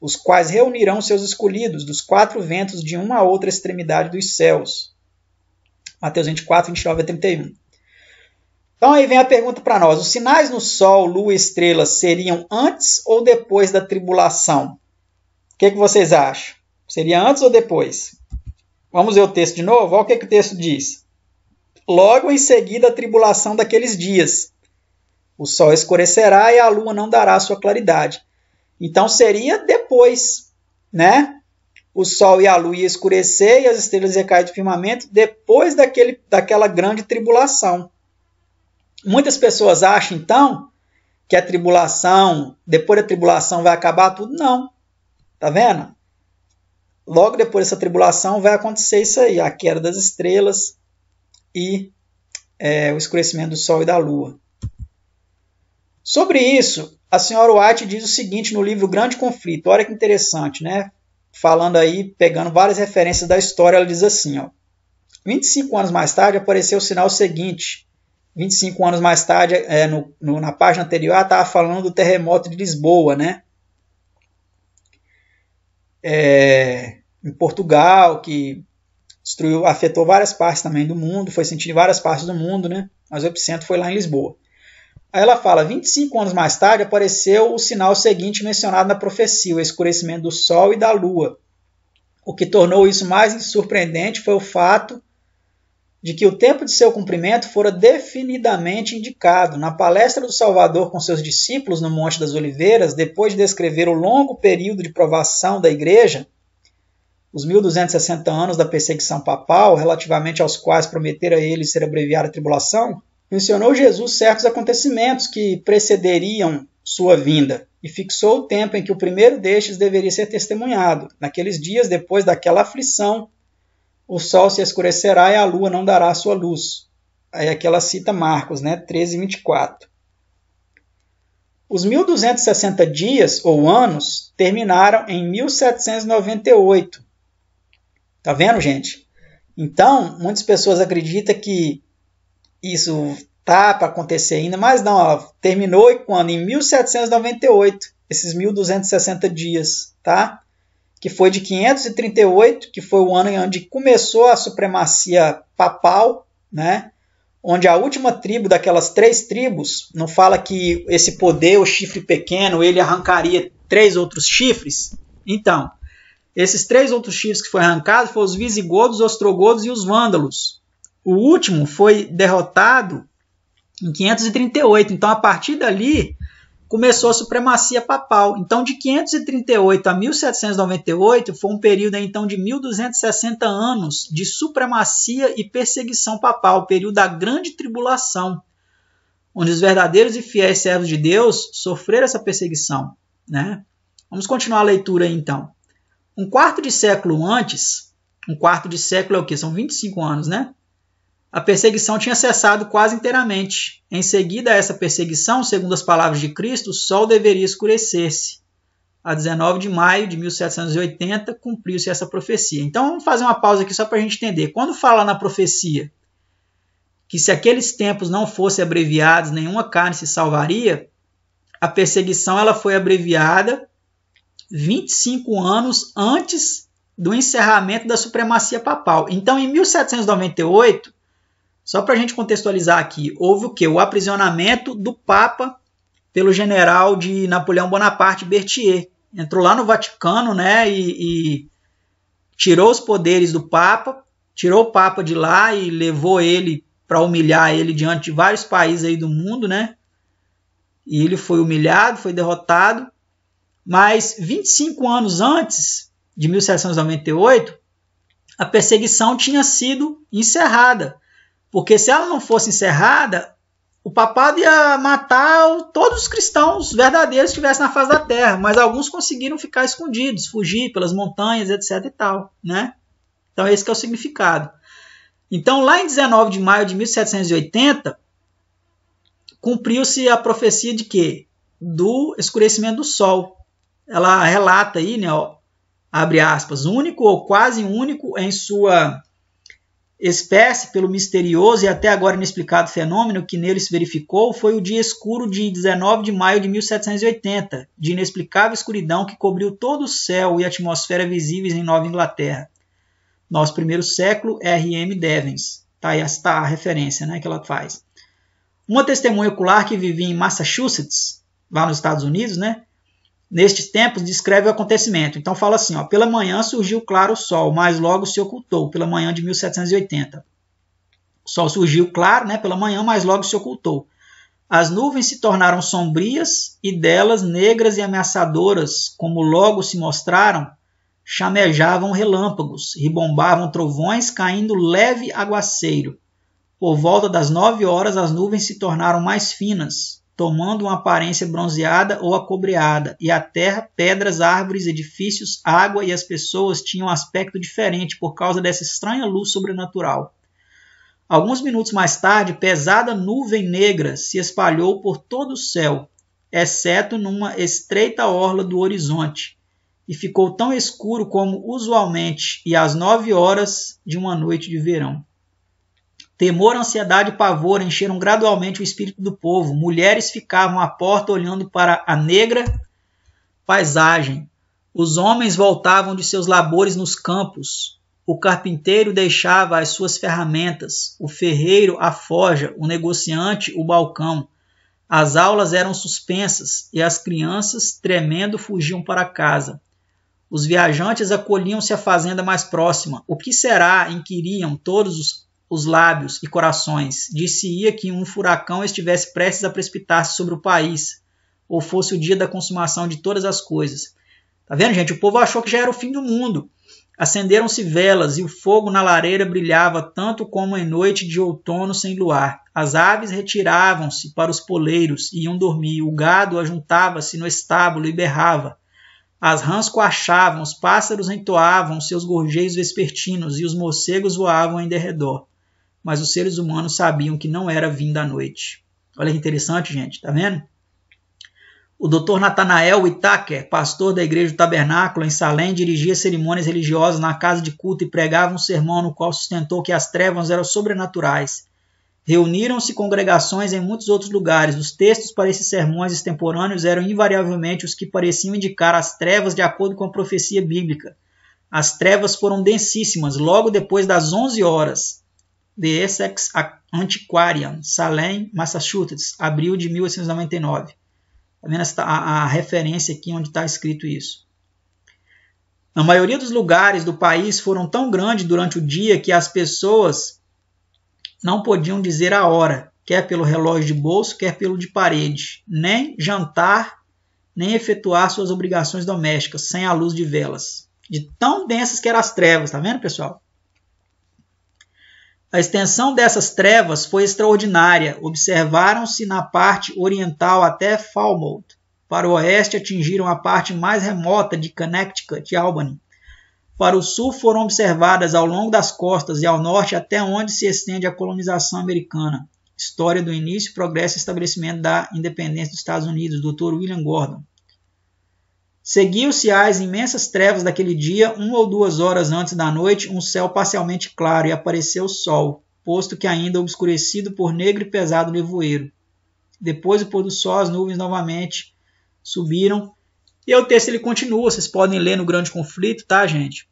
os quais reunirão seus escolhidos dos quatro ventos de uma a outra extremidade dos céus. Mateus 24, 29 a 31. Então aí vem a pergunta para nós. Os sinais no sol, lua e estrelas seriam antes ou depois da tribulação? O que vocês acham? Seria antes ou depois? Vamos ver o texto de novo? Olha o que o texto diz. Logo em seguida a tribulação daqueles dias. O sol escurecerá e a lua não dará sua claridade. Então seria depois, né? O sol e a lua iam escurecer e as estrelas iam cair do firmamento depois daquela grande tribulação. Muitas pessoas acham, então, que a tribulação, depois da tribulação vai acabar tudo. Não. Tá vendo? Logo depois dessa tribulação vai acontecer isso aí, a queda das estrelas e o escurecimento do sol e da lua. Sobre isso, a senhora White diz o seguinte no livro Grande Conflito. Olha que interessante, né? Falando aí, pegando várias referências da história, ela diz assim, ó. 25 anos mais tarde apareceu o sinal seguinte. 25 anos mais tarde, na página anterior, ela estava falando do terremoto de Lisboa, né? Em Portugal, que afetou várias partes também do mundo, foi sentido em várias partes do mundo, né? Mas o epicentro foi lá em Lisboa. Aí ela fala, 25 anos mais tarde apareceu o sinal seguinte mencionado na profecia, o escurecimento do sol e da lua. O que tornou isso mais surpreendente foi o fato de que o tempo de seu cumprimento fora definidamente indicado. Na palestra do Salvador com seus discípulos no Monte das Oliveiras, depois de descrever o longo período de provação da igreja, os 1260 anos da perseguição papal, relativamente aos quais prometera ele ser abreviada a tribulação, mencionou Jesus certos acontecimentos que precederiam sua vinda e fixou o tempo em que o primeiro destes deveria ser testemunhado. Naqueles dias, depois daquela aflição, o sol se escurecerá e a lua não dará sua luz. Aí aqui ela cita Marcos, né? 13, 24. Os 1260 dias, ou anos, terminaram em 1798. Tá vendo, gente? Então, muitas pessoas acreditam que isso tá para acontecer ainda, mas não, ó, terminou e quando? Em 1798, esses 1260 dias, tá? Que foi de 538, que foi o ano onde começou a supremacia papal, né? Onde a última tribo daquelas 3 tribos, não fala que esse poder, o chifre pequeno, ele arrancaria 3 outros chifres? Então, esses 3 outros chifres que foram arrancados foram os visigodos, os ostrogodos e os vândalos. O último foi derrotado em 538, então a partir dali começou a supremacia papal. Então, de 538 a 1798 foi um período então de 1260 anos de supremacia e perseguição papal, período da grande tribulação, onde os verdadeiros e fiéis servos de Deus sofreram essa perseguição, né? Vamos continuar a leitura aí, então. Um quarto de século antes, um quarto de século é o quê? São 25 anos, né? A perseguição tinha cessado quase inteiramente. Em seguida a essa perseguição, segundo as palavras de Cristo, o sol deveria escurecer-se. A 19 de maio de 1780, cumpriu-se essa profecia. Então vamos fazer uma pausa aqui só para a gente entender. Quando fala na profecia que se aqueles tempos não fossem abreviados, nenhuma carne se salvaria, a perseguição ela foi abreviada 25 anos antes do encerramento da supremacia papal. Então, em 1798, só para a gente contextualizar aqui, houve o quê? O aprisionamento do Papa pelo general de Napoleão Bonaparte, Berthier. Entrou lá no Vaticano, né, e tirou os poderes do Papa, tirou o Papa de lá e levou ele para humilhar ele diante de vários países aí do mundo, né? E ele foi humilhado, foi derrotado. Mas 25 anos antes de 1798, a perseguição tinha sido encerrada. Porque se ela não fosse encerrada, o papado ia matar todos os cristãos verdadeiros que estivessem na face da terra. Mas alguns conseguiram ficar escondidos, fugir pelas montanhas, etc. e tal, né? Então esse que é o significado. Então lá em 19 de maio de 1780, cumpriu-se a profecia de quê? Do escurecimento do sol. Ela relata aí, né, ó, abre aspas, único ou quase único em sua espécie pelo misterioso e até agora inexplicado fenômeno que nele se verificou, foi o dia escuro de 19 de maio de 1780, de inexplicável escuridão que cobriu todo o céu e a atmosfera visíveis em Nova Inglaterra. Nosso primeiro século, R.M. Devens. Tá aí a referência, né, que ela faz. Uma testemunha ocular que vivia em Massachusetts, lá nos Estados Unidos, né, nestes tempos, descreve o acontecimento. Então fala assim, ó, pela manhã surgiu claro o sol, mas logo se ocultou, pela manhã de 1780. O sol surgiu claro, né, pela manhã, mas logo se ocultou. As nuvens se tornaram sombrias e delas negras e ameaçadoras, como logo se mostraram, chamejavam relâmpagos, ribombavam trovões, caindo leve aguaceiro. Por volta das 9 horas, as nuvens se tornaram mais finas, tomando uma aparência bronzeada ou acobreada, e a terra, pedras, árvores, edifícios, água e as pessoas tinham um aspecto diferente por causa dessa estranha luz sobrenatural. Alguns minutos mais tarde, pesada nuvem negra se espalhou por todo o céu, exceto numa estreita orla do horizonte, e ficou tão escuro como usualmente, e às 9 horas de uma noite de verão. Temor, ansiedade e pavor encheram gradualmente o espírito do povo. Mulheres ficavam à porta olhando para a negra paisagem. Os homens voltavam de seus labores nos campos. O carpinteiro deixava as suas ferramentas, o ferreiro a forja, o negociante o balcão. As aulas eram suspensas e as crianças, tremendo, fugiam para casa. Os viajantes acolhiam-se à fazenda mais próxima. O que será? Inquiriam todos os lábios e corações. Disse-ia que um furacão estivesse prestes a precipitar-se sobre o país, ou fosse o dia da consumação de todas as coisas. Tá vendo, gente? O povo achou que já era o fim do mundo. Acenderam-se velas e o fogo na lareira brilhava tanto como em noite de outono sem luar. As aves retiravam-se para os poleiros e iam dormir. O gado ajuntava-se no estábulo e berrava. As rãs coachavam, os pássaros entoavam seus gorjeios vespertinos e os morcegos voavam em derredor. Mas os seres humanos sabiam que não era vinda a noite. Olha que interessante, gente, tá vendo? O Dr. Nathanael Whittaker, pastor da Igreja do Tabernáculo em Salem, dirigia cerimônias religiosas na casa de culto e pregava um sermão no qual sustentou que as trevas eram sobrenaturais. Reuniram-se congregações em muitos outros lugares. Os textos para esses sermões extemporâneos eram invariavelmente os que pareciam indicar as trevas de acordo com a profecia bíblica. As trevas foram densíssimas logo depois das 11 horas. The Essex Antiquarian, Salem, Massachusetts, abril de 1899. Está vendo a referência aqui onde está escrito isso? A maioria dos lugares do país foram tão grandes durante o dia que as pessoas não podiam dizer a hora, quer pelo relógio de bolso, quer pelo de parede, nem jantar, nem efetuar suas obrigações domésticas, sem a luz de velas. De tão densas que eram as trevas, tá vendo, pessoal? A extensão dessas trevas foi extraordinária. Observaram-se na parte oriental até Falmouth. Para o oeste atingiram a parte mais remota de Connecticut e Albany. Para o sul foram observadas ao longo das costas e ao norte até onde se estende a colonização americana. História do início, progresso e estabelecimento da independência dos Estados Unidos, Dr. William Gordon. Seguiu-se às imensas trevas daquele dia, 1 ou 2 horas antes da noite, um céu parcialmente claro, e apareceu o sol, posto que ainda obscurecido por negro e pesado nevoeiro. Depois do pôr do sol, as nuvens novamente subiram E aí o texto ele continua, vocês podem ler no Grande Conflito, tá, gente?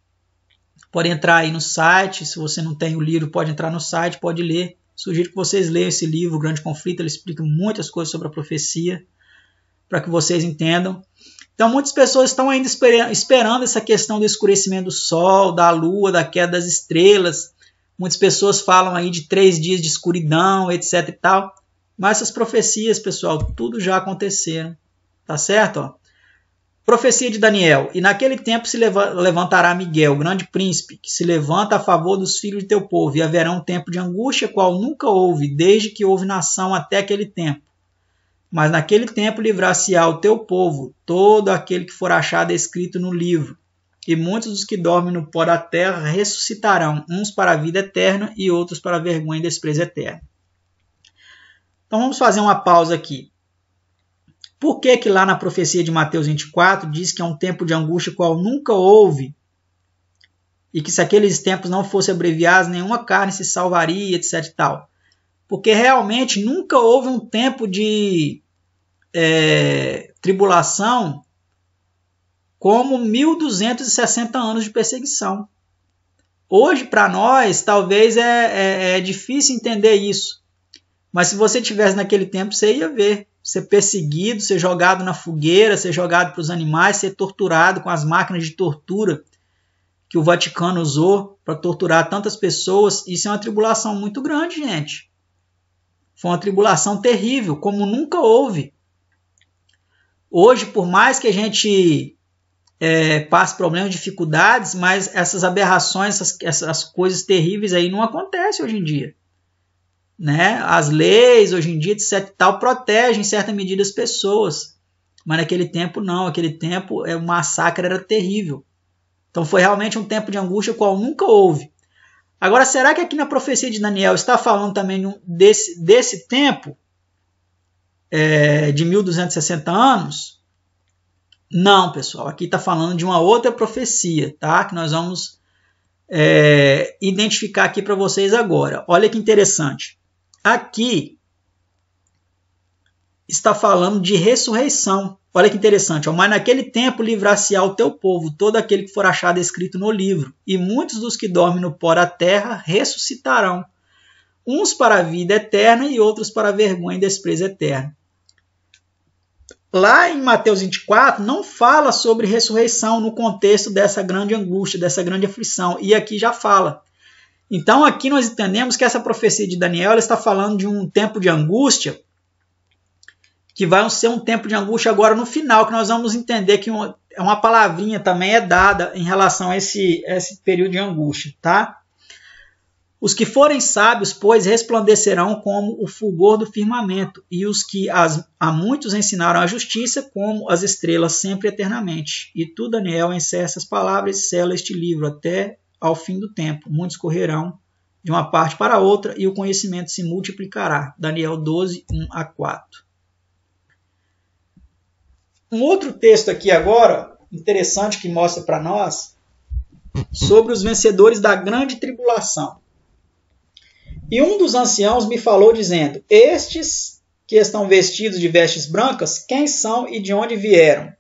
Pode entrar aí no site, se você não tem o livro, pode entrar no site, pode ler. Sugiro que vocês leiam esse livro, O Grande Conflito, ele explica muitas coisas sobre a profecia, para que vocês entendam. Então, muitas pessoas estão ainda esperando essa questão do escurecimento do sol, da lua, da queda das estrelas. Muitas pessoas falam aí de 3 dias de escuridão, etc e tal. Mas essas profecias, pessoal, tudo já aconteceram. Tá certo? Ó. Profecia de Daniel. E naquele tempo se levantará Miguel, grande príncipe, que se levanta a favor dos filhos de teu povo. E haverá um tempo de angústia, qual nunca houve, desde que houve nação até aquele tempo. Mas naquele tempo livrar-se-á o teu povo, todo aquele que for achado escrito no livro. E muitos dos que dormem no pó da terra ressuscitarão, uns para a vida eterna e outros para a vergonha e desprezo eterno. Então vamos fazer uma pausa aqui. Por que lá na profecia de Mateus 24 diz que é um tempo de angústia qual nunca houve? E que se aqueles tempos não fossem abreviados, nenhuma carne se salvaria, etc e tal. Porque realmente nunca houve um tempo de tribulação como 1260 anos de perseguição. Hoje, para nós, talvez é difícil entender isso. Mas se você tivesse naquele tempo, você ia ver. Ser perseguido, ser jogado na fogueira, ser jogado para os animais, ser torturado com as máquinas de tortura que o Vaticano usou para torturar tantas pessoas. Isso é uma tribulação muito grande, gente. Foi uma tribulação terrível, como nunca houve. Hoje, por mais que a gente passe problemas, dificuldades, mas essas aberrações, essas coisas terríveis aí não acontecem hoje em dia. Né? As leis, hoje em dia, etc. tal, protegem em certa medida as pessoas. Mas naquele tempo não. Naquele tempo o massacre era terrível. Então foi realmente um tempo de angústia qual nunca houve. Agora, será que aqui na profecia de Daniel está falando também desse tempo de 1260 anos? Não, pessoal. Aqui está falando de uma outra profecia, tá? Que nós vamos identificar aqui para vocês agora. Olha que interessante. Aqui está falando de ressurreição. Olha que interessante. Ó. Mas naquele tempo livrar-se-á o teu povo, todo aquele que for achado escrito no livro. E muitos dos que dormem no pó da terra ressuscitarão. Uns para a vida eterna e outros para a vergonha e desprezo eterno. Lá em Mateus 24 não fala sobre ressurreição no contexto dessa grande angústia, dessa grande aflição. E aqui já fala. Então aqui nós entendemos que essa profecia de Daniel ela está falando de um tempo de angústia que vai ser um tempo de angústia agora no final, que nós vamos entender que uma palavrinha também é dada em relação a esse período de angústia, tá? Os que forem sábios, pois, resplandecerão como o fulgor do firmamento, e os que a muitos ensinaram a justiça, como as estrelas sempre eternamente. E tu, Daniel, encerra essas palavras e sela este livro até ao fim do tempo. Muitos correrão de uma parte para outra, e o conhecimento se multiplicará. Daniel 12, 1 a 4. Um outro texto aqui agora, interessante, que mostra para nós, sobre os vencedores da grande tribulação. E um dos anciãos me falou, dizendo: estes que estão vestidos de vestes brancas, quem são e de onde vieram?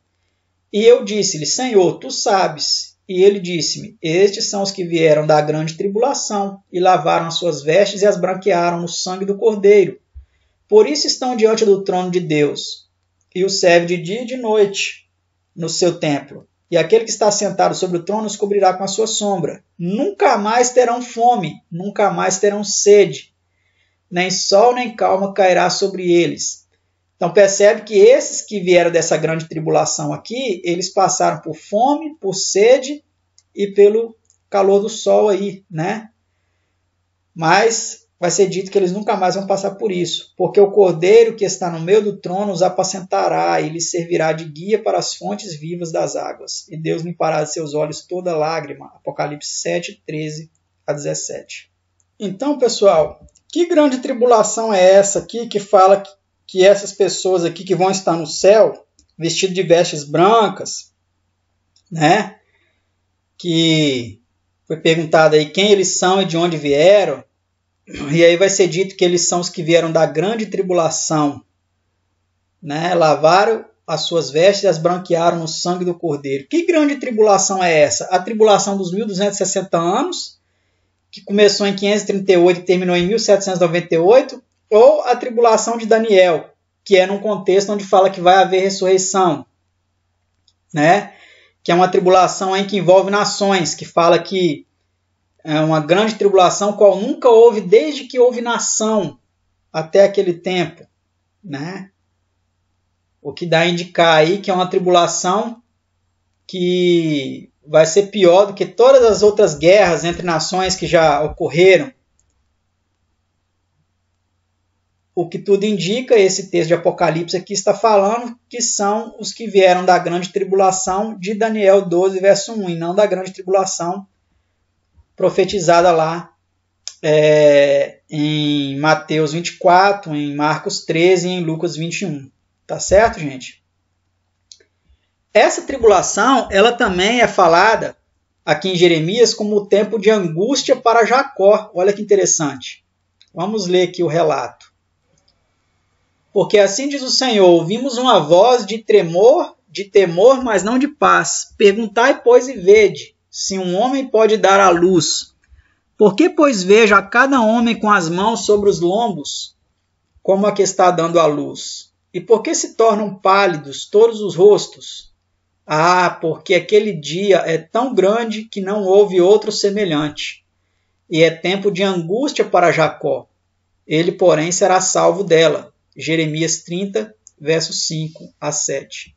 E eu disse-lhe: Senhor, tu sabes. E ele disse-me: estes são os que vieram da grande tribulação, e lavaram as suas vestes e as branquearam no sangue do Cordeiro. Por isso estão diante do trono de Deus, e o serve de dia e de noite no seu templo. E aquele que está sentado sobre o trono os cobrirá com a sua sombra. Nunca mais terão fome, nunca mais terão sede. Nem sol nem calma cairá sobre eles. Então percebe que esses que vieram dessa grande tribulação aqui, eles passaram por fome, por sede e pelo calor do sol aí, né? Mas vai ser dito que eles nunca mais vão passar por isso, porque o Cordeiro que está no meio do trono os apacentará e lhes servirá de guia para as fontes vivas das águas. E Deus limpará de seus olhos toda lágrima. Apocalipse 7, 13 a 17. Então, pessoal, que grande tribulação é essa aqui que fala que essas pessoas aqui que vão estar no céu, vestidas de vestes brancas, né? Que foi perguntado aí quem eles são e de onde vieram. E aí vai ser dito que eles são os que vieram da grande tribulação, né? Lavaram as suas vestes e as branquearam no sangue do Cordeiro. Que grande tribulação é essa? A tribulação dos 1260 anos, que começou em 538 e terminou em 1798, ou a tribulação de Daniel, que é num contexto onde fala que vai haver ressurreição, né? Que é uma tribulação em que envolve nações, que fala que é uma grande tribulação qual nunca houve desde que houve nação até aquele tempo, né? O que dá a indicar aí que é uma tribulação que vai ser pior do que todas as outras guerras entre nações que já ocorreram. O que tudo indica, esse texto de Apocalipse aqui está falando que são os que vieram da grande tribulação de Daniel 12, verso 1, e não da grande tribulação profetizada lá em Mateus 24, em Marcos 13 e em Lucas 21. Tá certo, gente? Essa tribulação, ela também é falada aqui em Jeremias como o tempo de angústia para Jacó. Olha que interessante. Vamos ler aqui o relato. Porque assim diz o Senhor, ouvimos uma voz de temor, mas não de paz. Perguntai, pois, e vede, se um homem pode dar à luz. Por que, pois, vejo a cada homem com as mãos sobre os lombos, como a que está dando à luz? E por que se tornam pálidos todos os rostos? Ah, porque aquele dia é tão grande que não houve outro semelhante. E é tempo de angústia para Jacó. Ele, porém, será salvo dela. Jeremias 30, versos 5 a 7.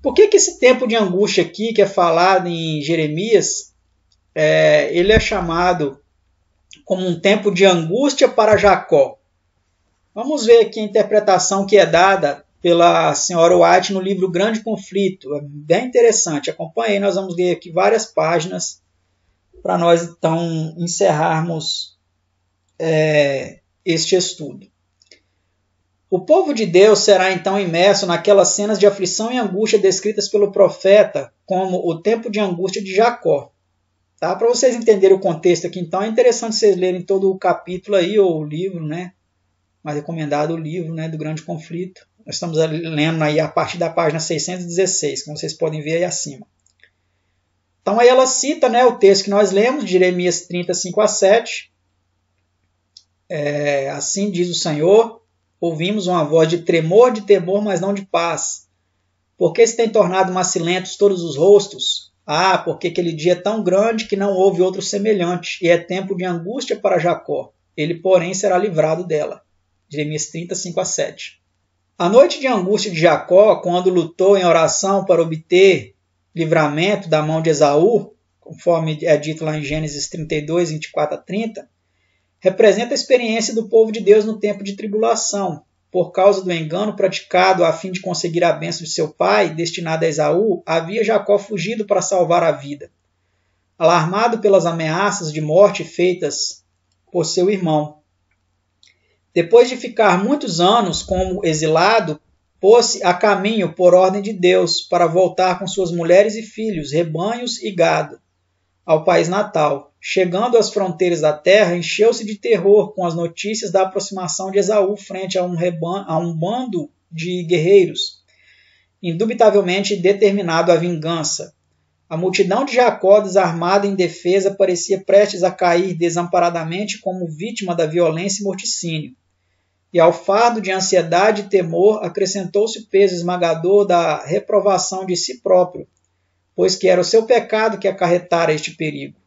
Por que esse tempo de angústia aqui, que é falado em Jeremias, ele é chamado como um tempo de angústia para Jacó? Vamos ver aqui a interpretação que é dada pela senhora White no livro Grande Conflito. É bem interessante. Acompanhe aí, nós vamos ler aqui várias páginas para nós então encerrarmos este estudo. O povo de Deus será então imerso naquelas cenas de aflição e angústia descritas pelo profeta como o tempo de angústia de Jacó. Tá? Para vocês entenderem o contexto aqui, então, é interessante vocês lerem todo o capítulo aí, ou o livro, né? Mais recomendado o livro, né, do Grande Conflito. Nós estamos lendo aí a partir da página 616, como vocês podem ver aí acima. Então aí ela cita, né, o texto que nós lemos, de Jeremias 30, 5 a 7. Assim diz o Senhor, ouvimos uma voz de temor, mas não de paz. Por que se tem tornado macilentos todos os rostos? Ah, porque aquele dia é tão grande que não houve outro semelhante, e é tempo de angústia para Jacó. Ele, porém, será livrado dela. Jeremias 30, 5 a 7. A noite de angústia de Jacó, quando lutou em oração para obter livramento da mão de Esaú, conforme é dito lá em Gênesis 32, 24 a 30, representa a experiência do povo de Deus no tempo de tribulação. Por causa do engano praticado a fim de conseguir a bênção de seu pai, destinada a Esaú, havia Jacó fugido para salvar a vida. Alarmado pelas ameaças de morte feitas por seu irmão. Depois de ficar muitos anos como exilado, pôs-se a caminho por ordem de Deus para voltar com suas mulheres e filhos, rebanhos e gado, ao país natal. Chegando às fronteiras da terra, encheu-se de terror com as notícias da aproximação de Esaú frente a um bando de guerreiros, indubitavelmente determinado à vingança. A multidão de Jacó, desarmada e indefesa, parecia prestes a cair desamparadamente como vítima da violência e morticínio. E ao fardo de ansiedade e temor acrescentou-se o peso esmagador da reprovação de si próprio, pois que era o seu pecado que acarretara este perigo.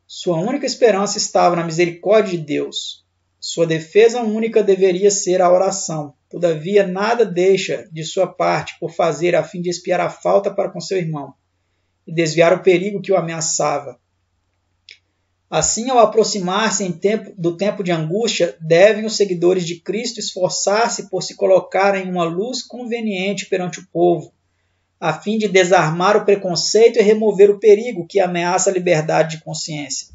Sua única esperança estava na misericórdia de Deus. Sua defesa única deveria ser a oração. Todavia, nada deixa de sua parte por fazer a fim de expiar a falta para com seu irmão e desviar o perigo que o ameaçava. Assim, ao aproximar-se do tempo de angústia, devem os seguidores de Cristo esforçar-se por se colocar em uma luz conveniente perante o povo, a fim de desarmar o preconceito e remover o perigo que ameaça a liberdade de consciência.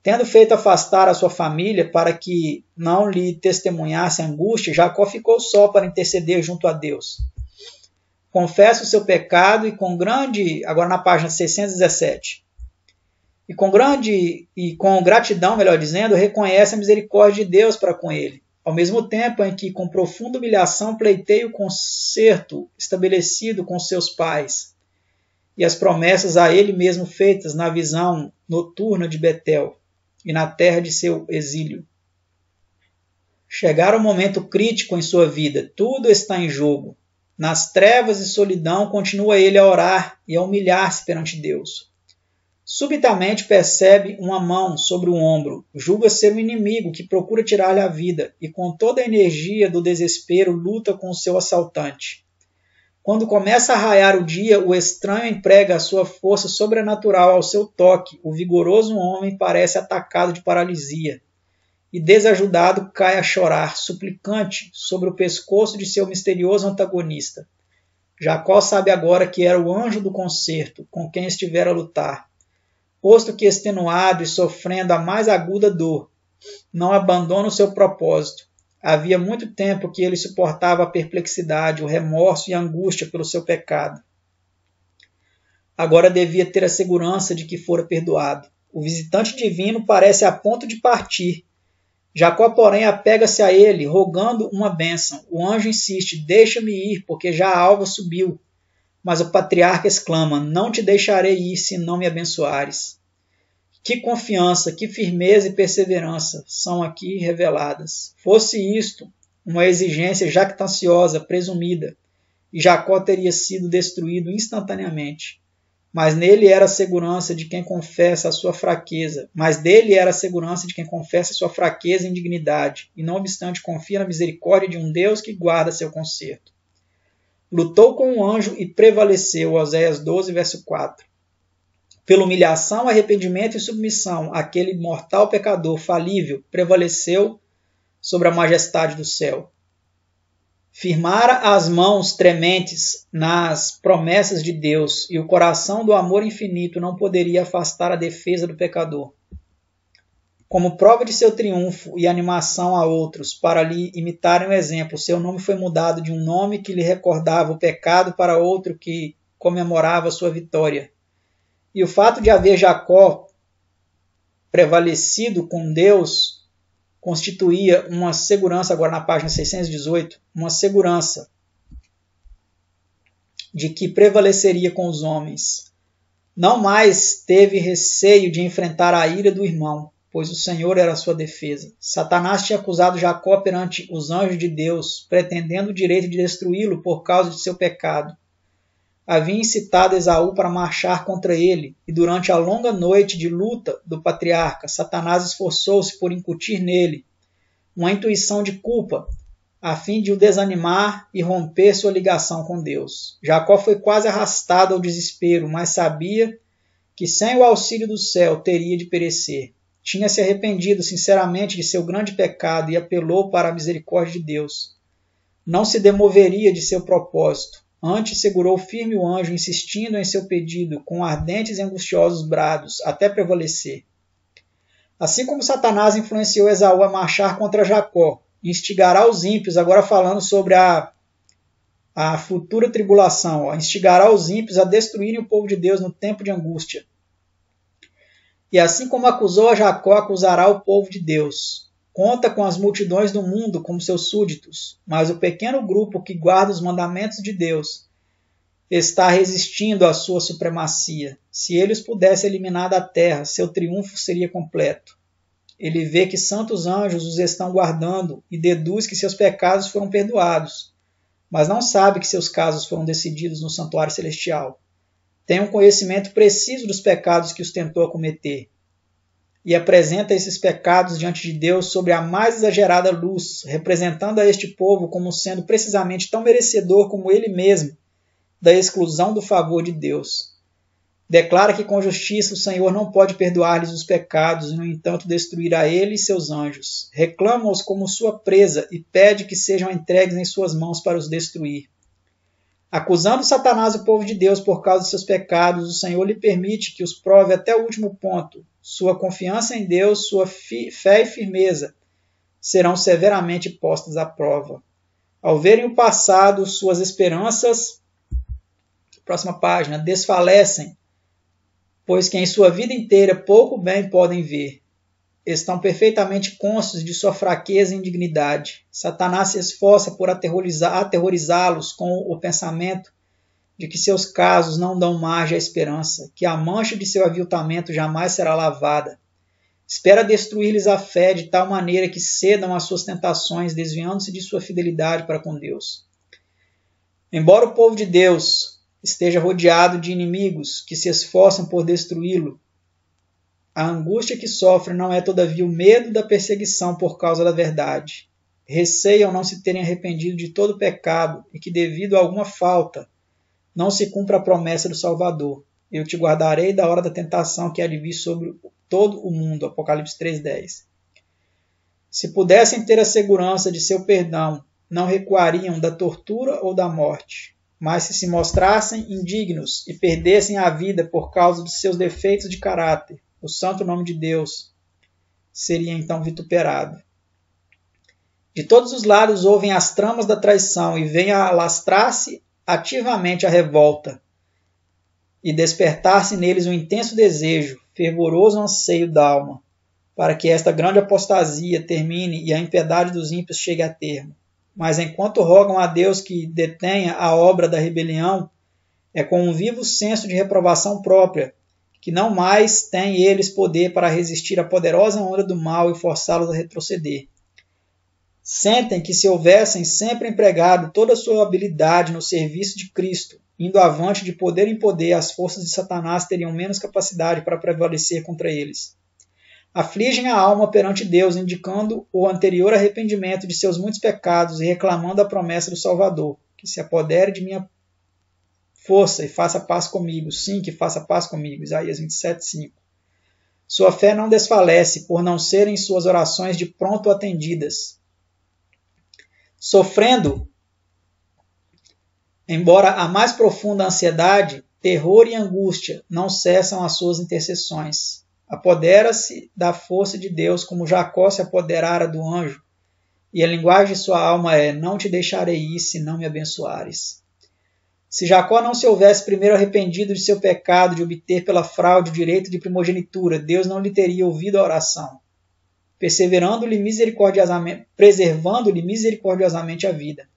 Tendo feito afastar a sua família para que não lhe testemunhasse a angústia, Jacó ficou só para interceder junto a Deus. Confessa o seu pecado e agora na página 617, e com gratidão, melhor dizendo, reconhece a misericórdia de Deus para com ele. ao mesmo tempo em que, com profunda humilhação, pleiteia o concerto estabelecido com seus pais e as promessas a ele mesmo feitas na visão noturna de Betel e na terra de seu exílio. Chegara o momento crítico em sua vida, tudo está em jogo. Nas trevas e solidão continua ele a orar e a humilhar-se perante Deus. Subitamente percebe uma mão sobre o ombro, julga ser um inimigo que procura tirar-lhe a vida e com toda a energia do desespero luta com o seu assaltante. Quando começa a raiar o dia, o estranho emprega a sua força sobrenatural ao seu toque. O vigoroso homem parece atacado de paralisia e, desajudado, cai a chorar, suplicante, sobre o pescoço de seu misterioso antagonista. Jacó sabe agora que era o anjo do concerto com quem estivera a lutar. Posto que, extenuado e sofrendo a mais aguda dor, não abandona o seu propósito. Havia muito tempo que ele suportava a perplexidade, o remorso e a angústia pelo seu pecado. Agora devia ter a segurança de que fora perdoado. O visitante divino parece a ponto de partir. Jacó, porém, apega-se a ele, rogando uma bênção. O anjo insiste: deixa-me ir, porque já a alva subiu. Mas o patriarca exclama: não te deixarei ir se não me abençoares. Que confiança, que firmeza e perseverança são aqui reveladas. Fosse isto uma exigência jactanciosa, presumida, e Jacó teria sido destruído instantaneamente. Mas nele era a segurança de quem confessa a sua fraqueza. E indignidade, e não obstante confia na misericórdia de um Deus que guarda seu conserto. Lutou com o anjo e prevaleceu, Oséias 12, verso 4. Pela humilhação, arrependimento e submissão, aquele mortal pecador falível prevaleceu sobre a majestade do céu. Firmara as mãos trementes nas promessas de Deus, e o coração do amor infinito não poderia afastar a defesa do pecador. Como prova de seu triunfo e animação a outros para lhe imitarem o exemplo, seu nome foi mudado de um nome que lhe recordava o pecado para outro que comemorava sua vitória. E o fato de haver Jacó prevalecido com Deus constituía uma segurança, agora na página 618, uma segurança de que prevaleceria com os homens. Não mais teve receio de enfrentar a ira do irmão, pois o Senhor era a sua defesa. Satanás tinha acusado Jacó perante os anjos de Deus, pretendendo o direito de destruí-lo por causa de seu pecado. Havia incitado Esaú para marchar contra ele, e durante a longa noite de luta do patriarca, Satanás esforçou-se por incutir nele uma intuição de culpa, a fim de o desanimar e romper sua ligação com Deus. Jacó foi quase arrastado ao desespero, mas sabia que sem o auxílio do céu teria de perecer. Tinha se arrependido sinceramente de seu grande pecado e apelou para a misericórdia de Deus. Não se demoveria de seu propósito. Antes segurou firme o anjo, insistindo em seu pedido, com ardentes e angustiosos brados, até prevalecer. Assim como Satanás influenciou Esaú a marchar contra Jacó, instigará os ímpios, agora falando sobre a futura tribulação, instigará os ímpios a destruírem o povo de Deus no tempo de angústia. E assim como acusou a Jacó, acusará o povo de Deus. Conta com as multidões do mundo como seus súditos, mas o pequeno grupo que guarda os mandamentos de Deus está resistindo à sua supremacia. Se ele os pudesse eliminar da terra, seu triunfo seria completo. Ele vê que santos anjos os estão guardando e deduz que seus pecados foram perdoados, mas não sabe que seus casos foram decididos no santuário celestial. Tem um conhecimento preciso dos pecados que os tentou a cometer, e apresenta esses pecados diante de Deus sob a mais exagerada luz, representando a este povo como sendo precisamente tão merecedor como ele mesmo da exclusão do favor de Deus. Declara que com justiça o Senhor não pode perdoar-lhes os pecados e, no entanto, destruirá ele e seus anjos. Reclama-os como sua presa e pede que sejam entregues em suas mãos para os destruir. Acusando Satanás o povo de Deus por causa de seus pecados, o Senhor lhe permite que os prove até o último ponto. Sua confiança em Deus, sua fé e firmeza serão severamente postas à prova. Ao verem o passado, suas esperanças, próxima página, desfalecem, pois que em sua vida inteira pouco bem podem ver. estão perfeitamente conscientes de sua fraqueza e indignidade. Satanás se esforça por aterrorizá-los com o pensamento de que seus casos não dão margem à esperança, que a mancha de seu aviltamento jamais será lavada. Espera destruir-lhes a fé de tal maneira que cedam às suas tentações, desviando-se de sua fidelidade para com Deus. Embora o povo de Deus esteja rodeado de inimigos que se esforçam por destruí-lo, a angústia que sofre não é, todavia, o medo da perseguição por causa da verdade. Receiam não se terem arrependido de todo pecado e que, devido a alguma falta, não se cumpra a promessa do Salvador. Eu te guardarei da hora da tentação que há de vir sobre todo o mundo. Apocalipse 3:10. Se pudessem ter a segurança de seu perdão, não recuariam da tortura ou da morte. Mas se mostrassem indignos e perdessem a vida por causa de seus defeitos de caráter, o santo nome de Deus seria então vituperado. De todos os lados ouvem as tramas da traição e vêm a alastrar-se ativamente a revolta e despertar-se neles um intenso desejo, fervoroso anseio da alma, para que esta grande apostasia termine e a impiedade dos ímpios chegue a termo. Mas enquanto rogam a Deus que detenha a obra da rebelião, é com um vivo senso de reprovação própria que não mais têm eles poder para resistir à poderosa onda do mal e forçá-los a retroceder. Sentem que se houvessem sempre empregado toda a sua habilidade no serviço de Cristo, indo avante de poder em poder, as forças de Satanás teriam menos capacidade para prevalecer contra eles. Afligem a alma perante Deus, indicando o anterior arrependimento de seus muitos pecados e reclamando a promessa do Salvador, que se apodere de minha força e faça paz comigo. Sim, que faça paz comigo. Isaías 27:5. Sua fé não desfalece por não serem suas orações de pronto atendidas. Sofrendo, embora a mais profunda ansiedade, terror e angústia não cessam as suas intercessões. Apodera-se da força de Deus como Jacó se apoderara do anjo, e a linguagem de sua alma é: não te deixarei ir se não me abençoares. Se Jacó não se houvesse primeiro arrependido de seu pecado de obter pela fraude o direito de primogenitura, Deus não lhe teria ouvido a oração, preservando-lhe misericordiosamente a vida.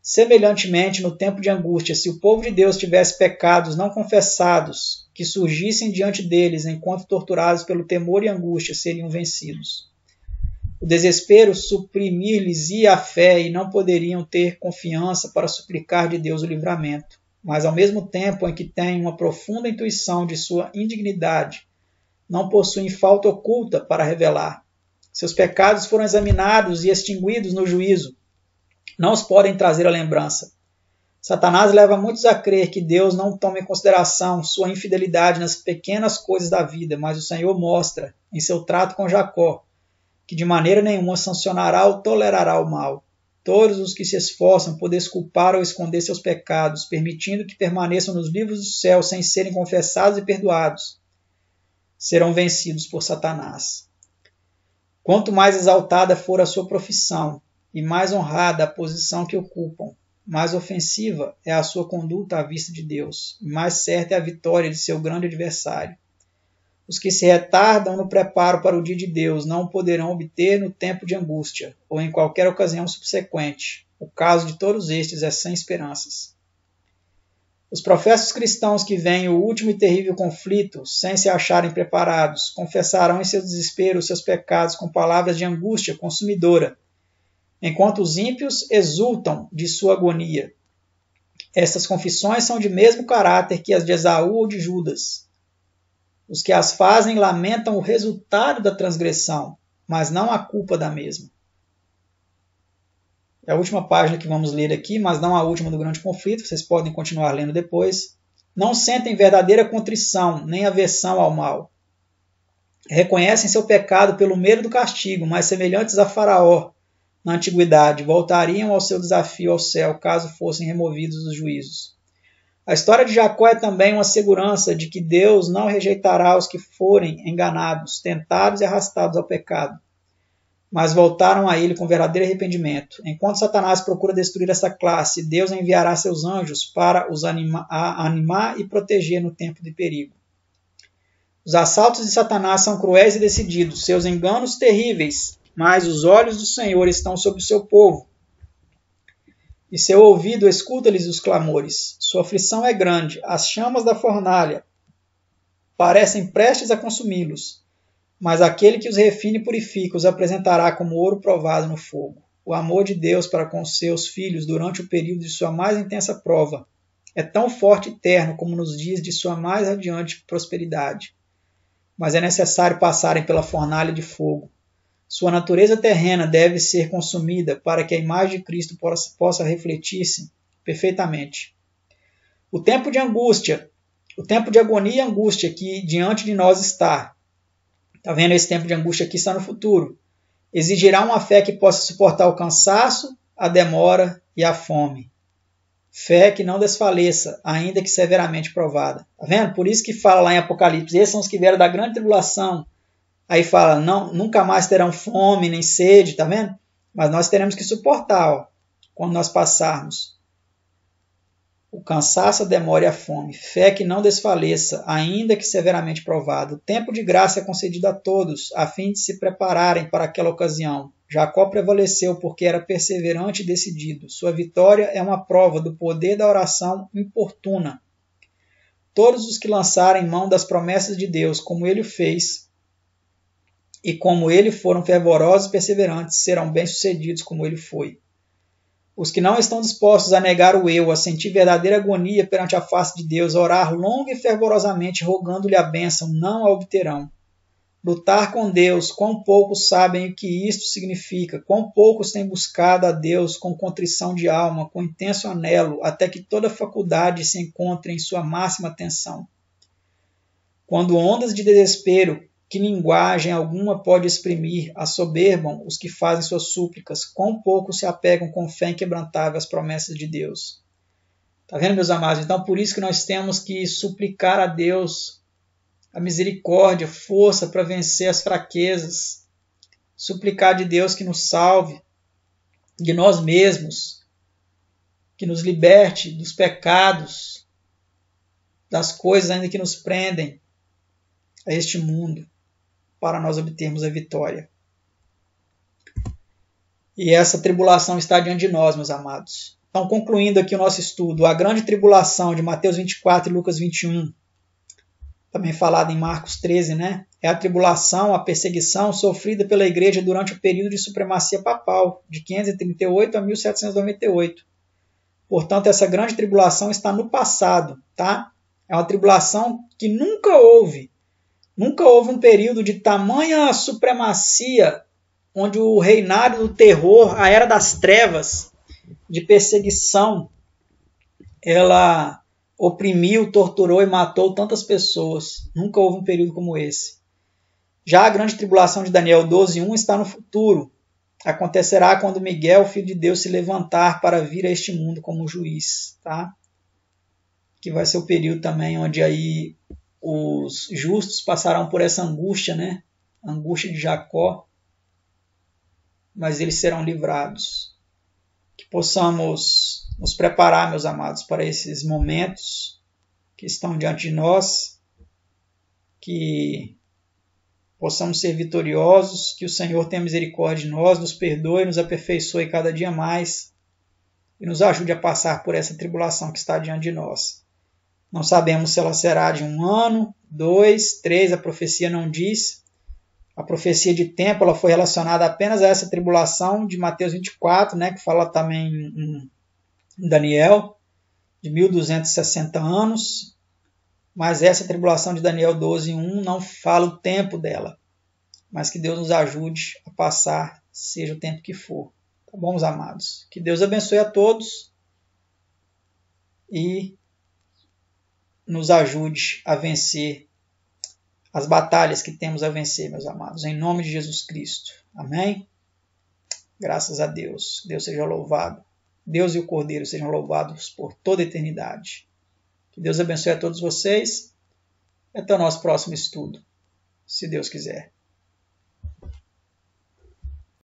Semelhantemente, no tempo de angústia, se o povo de Deus tivesse pecados não confessados, que surgissem diante deles enquanto torturados pelo temor e angústia, seriam vencidos. O desespero suprimir-lhes-ia a fé e não poderiam ter confiança para suplicar de Deus o livramento. Mas, ao mesmo tempo em que têm uma profunda intuição de sua indignidade, não possuem falta oculta para revelar. Seus pecados foram examinados e extinguidos no juízo. Não os podem trazer à lembrança. Satanás leva muitos a crer que Deus não toma em consideração sua infidelidade nas pequenas coisas da vida, mas o Senhor mostra, em seu trato com Jacó, que de maneira nenhuma sancionará ou tolerará o mal. Todos os que se esforçam por desculpar ou esconder seus pecados, permitindo que permaneçam nos livros do céu sem serem confessados e perdoados, serão vencidos por Satanás. Quanto mais exaltada for a sua profissão e mais honrada a posição que ocupam, mais ofensiva é a sua conduta à vista de Deus, e mais certa é a vitória de seu grande adversário. Os que se retardam no preparo para o dia de Deus não o poderão obter no tempo de angústia, ou em qualquer ocasião subsequente. O caso de todos estes é sem esperanças. Os professos cristãos que veem o último e terrível conflito, sem se acharem preparados, confessarão em seu desespero os seus pecados com palavras de angústia consumidora, enquanto os ímpios exultam de sua agonia. Estas confissões são de mesmo caráter que as de Esaú ou de Judas. Os que as fazem lamentam o resultado da transgressão, mas não a culpa da mesma. É a última página que vamos ler aqui, mas não a última do grande conflito, vocês podem continuar lendo depois. Não sentem verdadeira contrição, nem aversão ao mal. Reconhecem seu pecado pelo medo do castigo, mas semelhantes a Faraó, na antiguidade, voltariam ao seu desafio ao céu, caso fossem removidos os juízos. A história de Jacó é também uma segurança de que Deus não rejeitará os que forem enganados, tentados e arrastados ao pecado, mas voltaram a ele com verdadeiro arrependimento. Enquanto Satanás procura destruir essa classe, Deus enviará seus anjos para os animar e proteger no tempo de perigo. Os assaltos de Satanás são cruéis e decididos, seus enganos terríveis, mas os olhos do Senhor estão sobre o seu povo, e seu ouvido escuta-lhes os clamores. Sua aflição é grande, as chamas da fornalha parecem prestes a consumi-los, mas aquele que os refine e purifica os apresentará como ouro provado no fogo. O amor de Deus para com os seus filhos durante o período de sua mais intensa prova é tão forte e terno como nos dias de sua mais radiante prosperidade. Mas é necessário passarem pela fornalha de fogo. Sua natureza terrena deve ser consumida para que a imagem de Cristo possa refletir-se perfeitamente. O tempo de angústia, o tempo de agonia e angústia que diante de nós está vendo? Esse tempo de angústia aqui está no futuro. Exigirá uma fé que possa suportar o cansaço, a demora e a fome. Fé que não desfaleça, ainda que severamente provada. Tá vendo? Por isso que fala lá em Apocalipse, esses são os que vieram da grande tribulação. Aí fala, não, nunca mais terão fome nem sede, tá vendo? Mas nós teremos que suportar, ó, quando nós passarmos. O cansaço, a demora e a fome. Fé que não desfaleça, ainda que severamente provada. O tempo de graça é concedido a todos, a fim de se prepararem para aquela ocasião. Jacó prevaleceu porque era perseverante e decidido. Sua vitória é uma prova do poder da oração importuna. Todos os que lançarem mão das promessas de Deus, como ele o fez, e como ele foram fervorosos e perseverantes, serão bem-sucedidos como ele foi. Os que não estão dispostos a negar o eu, a sentir verdadeira agonia perante a face de Deus, a orar longa e fervorosamente, rogando-lhe a bênção, não a obterão. Lutar com Deus, quão poucos sabem o que isto significa, quão poucos têm buscado a Deus com contrição de alma, com intenso anelo, até que toda faculdade se encontre em sua máxima tensão. Quando ondas de desespero, que linguagem alguma pode exprimir, assoberbam os que fazem suas súplicas, quão pouco se apegam com fé inquebrantável às promessas de Deus. Está vendo, meus amados? Então, por isso que nós temos que suplicar a Deus a misericórdia, força para vencer as fraquezas, suplicar de Deus que nos salve de nós mesmos, que nos liberte dos pecados, das coisas ainda que nos prendem a este mundo, para nós obtermos a vitória. E essa tribulação está diante de nós, meus amados. Então, concluindo aqui o nosso estudo, a grande tribulação de Mateus 24 e Lucas 21, também falada em Marcos 13, né? É a tribulação, a perseguição sofrida pela igreja durante o período de supremacia papal, de 538 a 1798. Portanto, essa grande tribulação está no passado, tá? É uma tribulação que nunca houve um período de tamanha supremacia, onde o reinado do terror, a era das trevas, de perseguição, ela oprimiu, torturou e matou tantas pessoas. Nunca houve um período como esse. Já a grande tribulação de Daniel 12:1 está no futuro. Acontecerá quando Miguel, filho de Deus, se levantar para vir a este mundo como juiz, tá? Que vai ser o período também onde aí os justos passarão por essa angústia, né? A angústia de Jacó, mas eles serão livrados. Que possamos nos preparar, meus amados, para esses momentos que estão diante de nós, que possamos ser vitoriosos, que o Senhor tenha misericórdia de nós, nos perdoe, nos aperfeiçoe cada dia mais e nos ajude a passar por essa tribulação que está diante de nós. Não sabemos se ela será de 1 ano, 2, 3, a profecia não diz. A profecia de tempo ela foi relacionada apenas a essa tribulação de Mateus 24, né, que fala também em Daniel, de 1260 anos, mas essa tribulação de Daniel 12:1 não fala o tempo dela, mas que Deus nos ajude a passar, seja o tempo que for. Tá bom, meus amados? Que Deus abençoe a todos e nos ajude a vencer as batalhas que temos a vencer, meus amados, em nome de Jesus Cristo. Amém? Graças a Deus. Deus seja louvado. Deus e o Cordeiro sejam louvados por toda a eternidade. Que Deus abençoe a todos vocês. Até o nosso próximo estudo, se Deus quiser.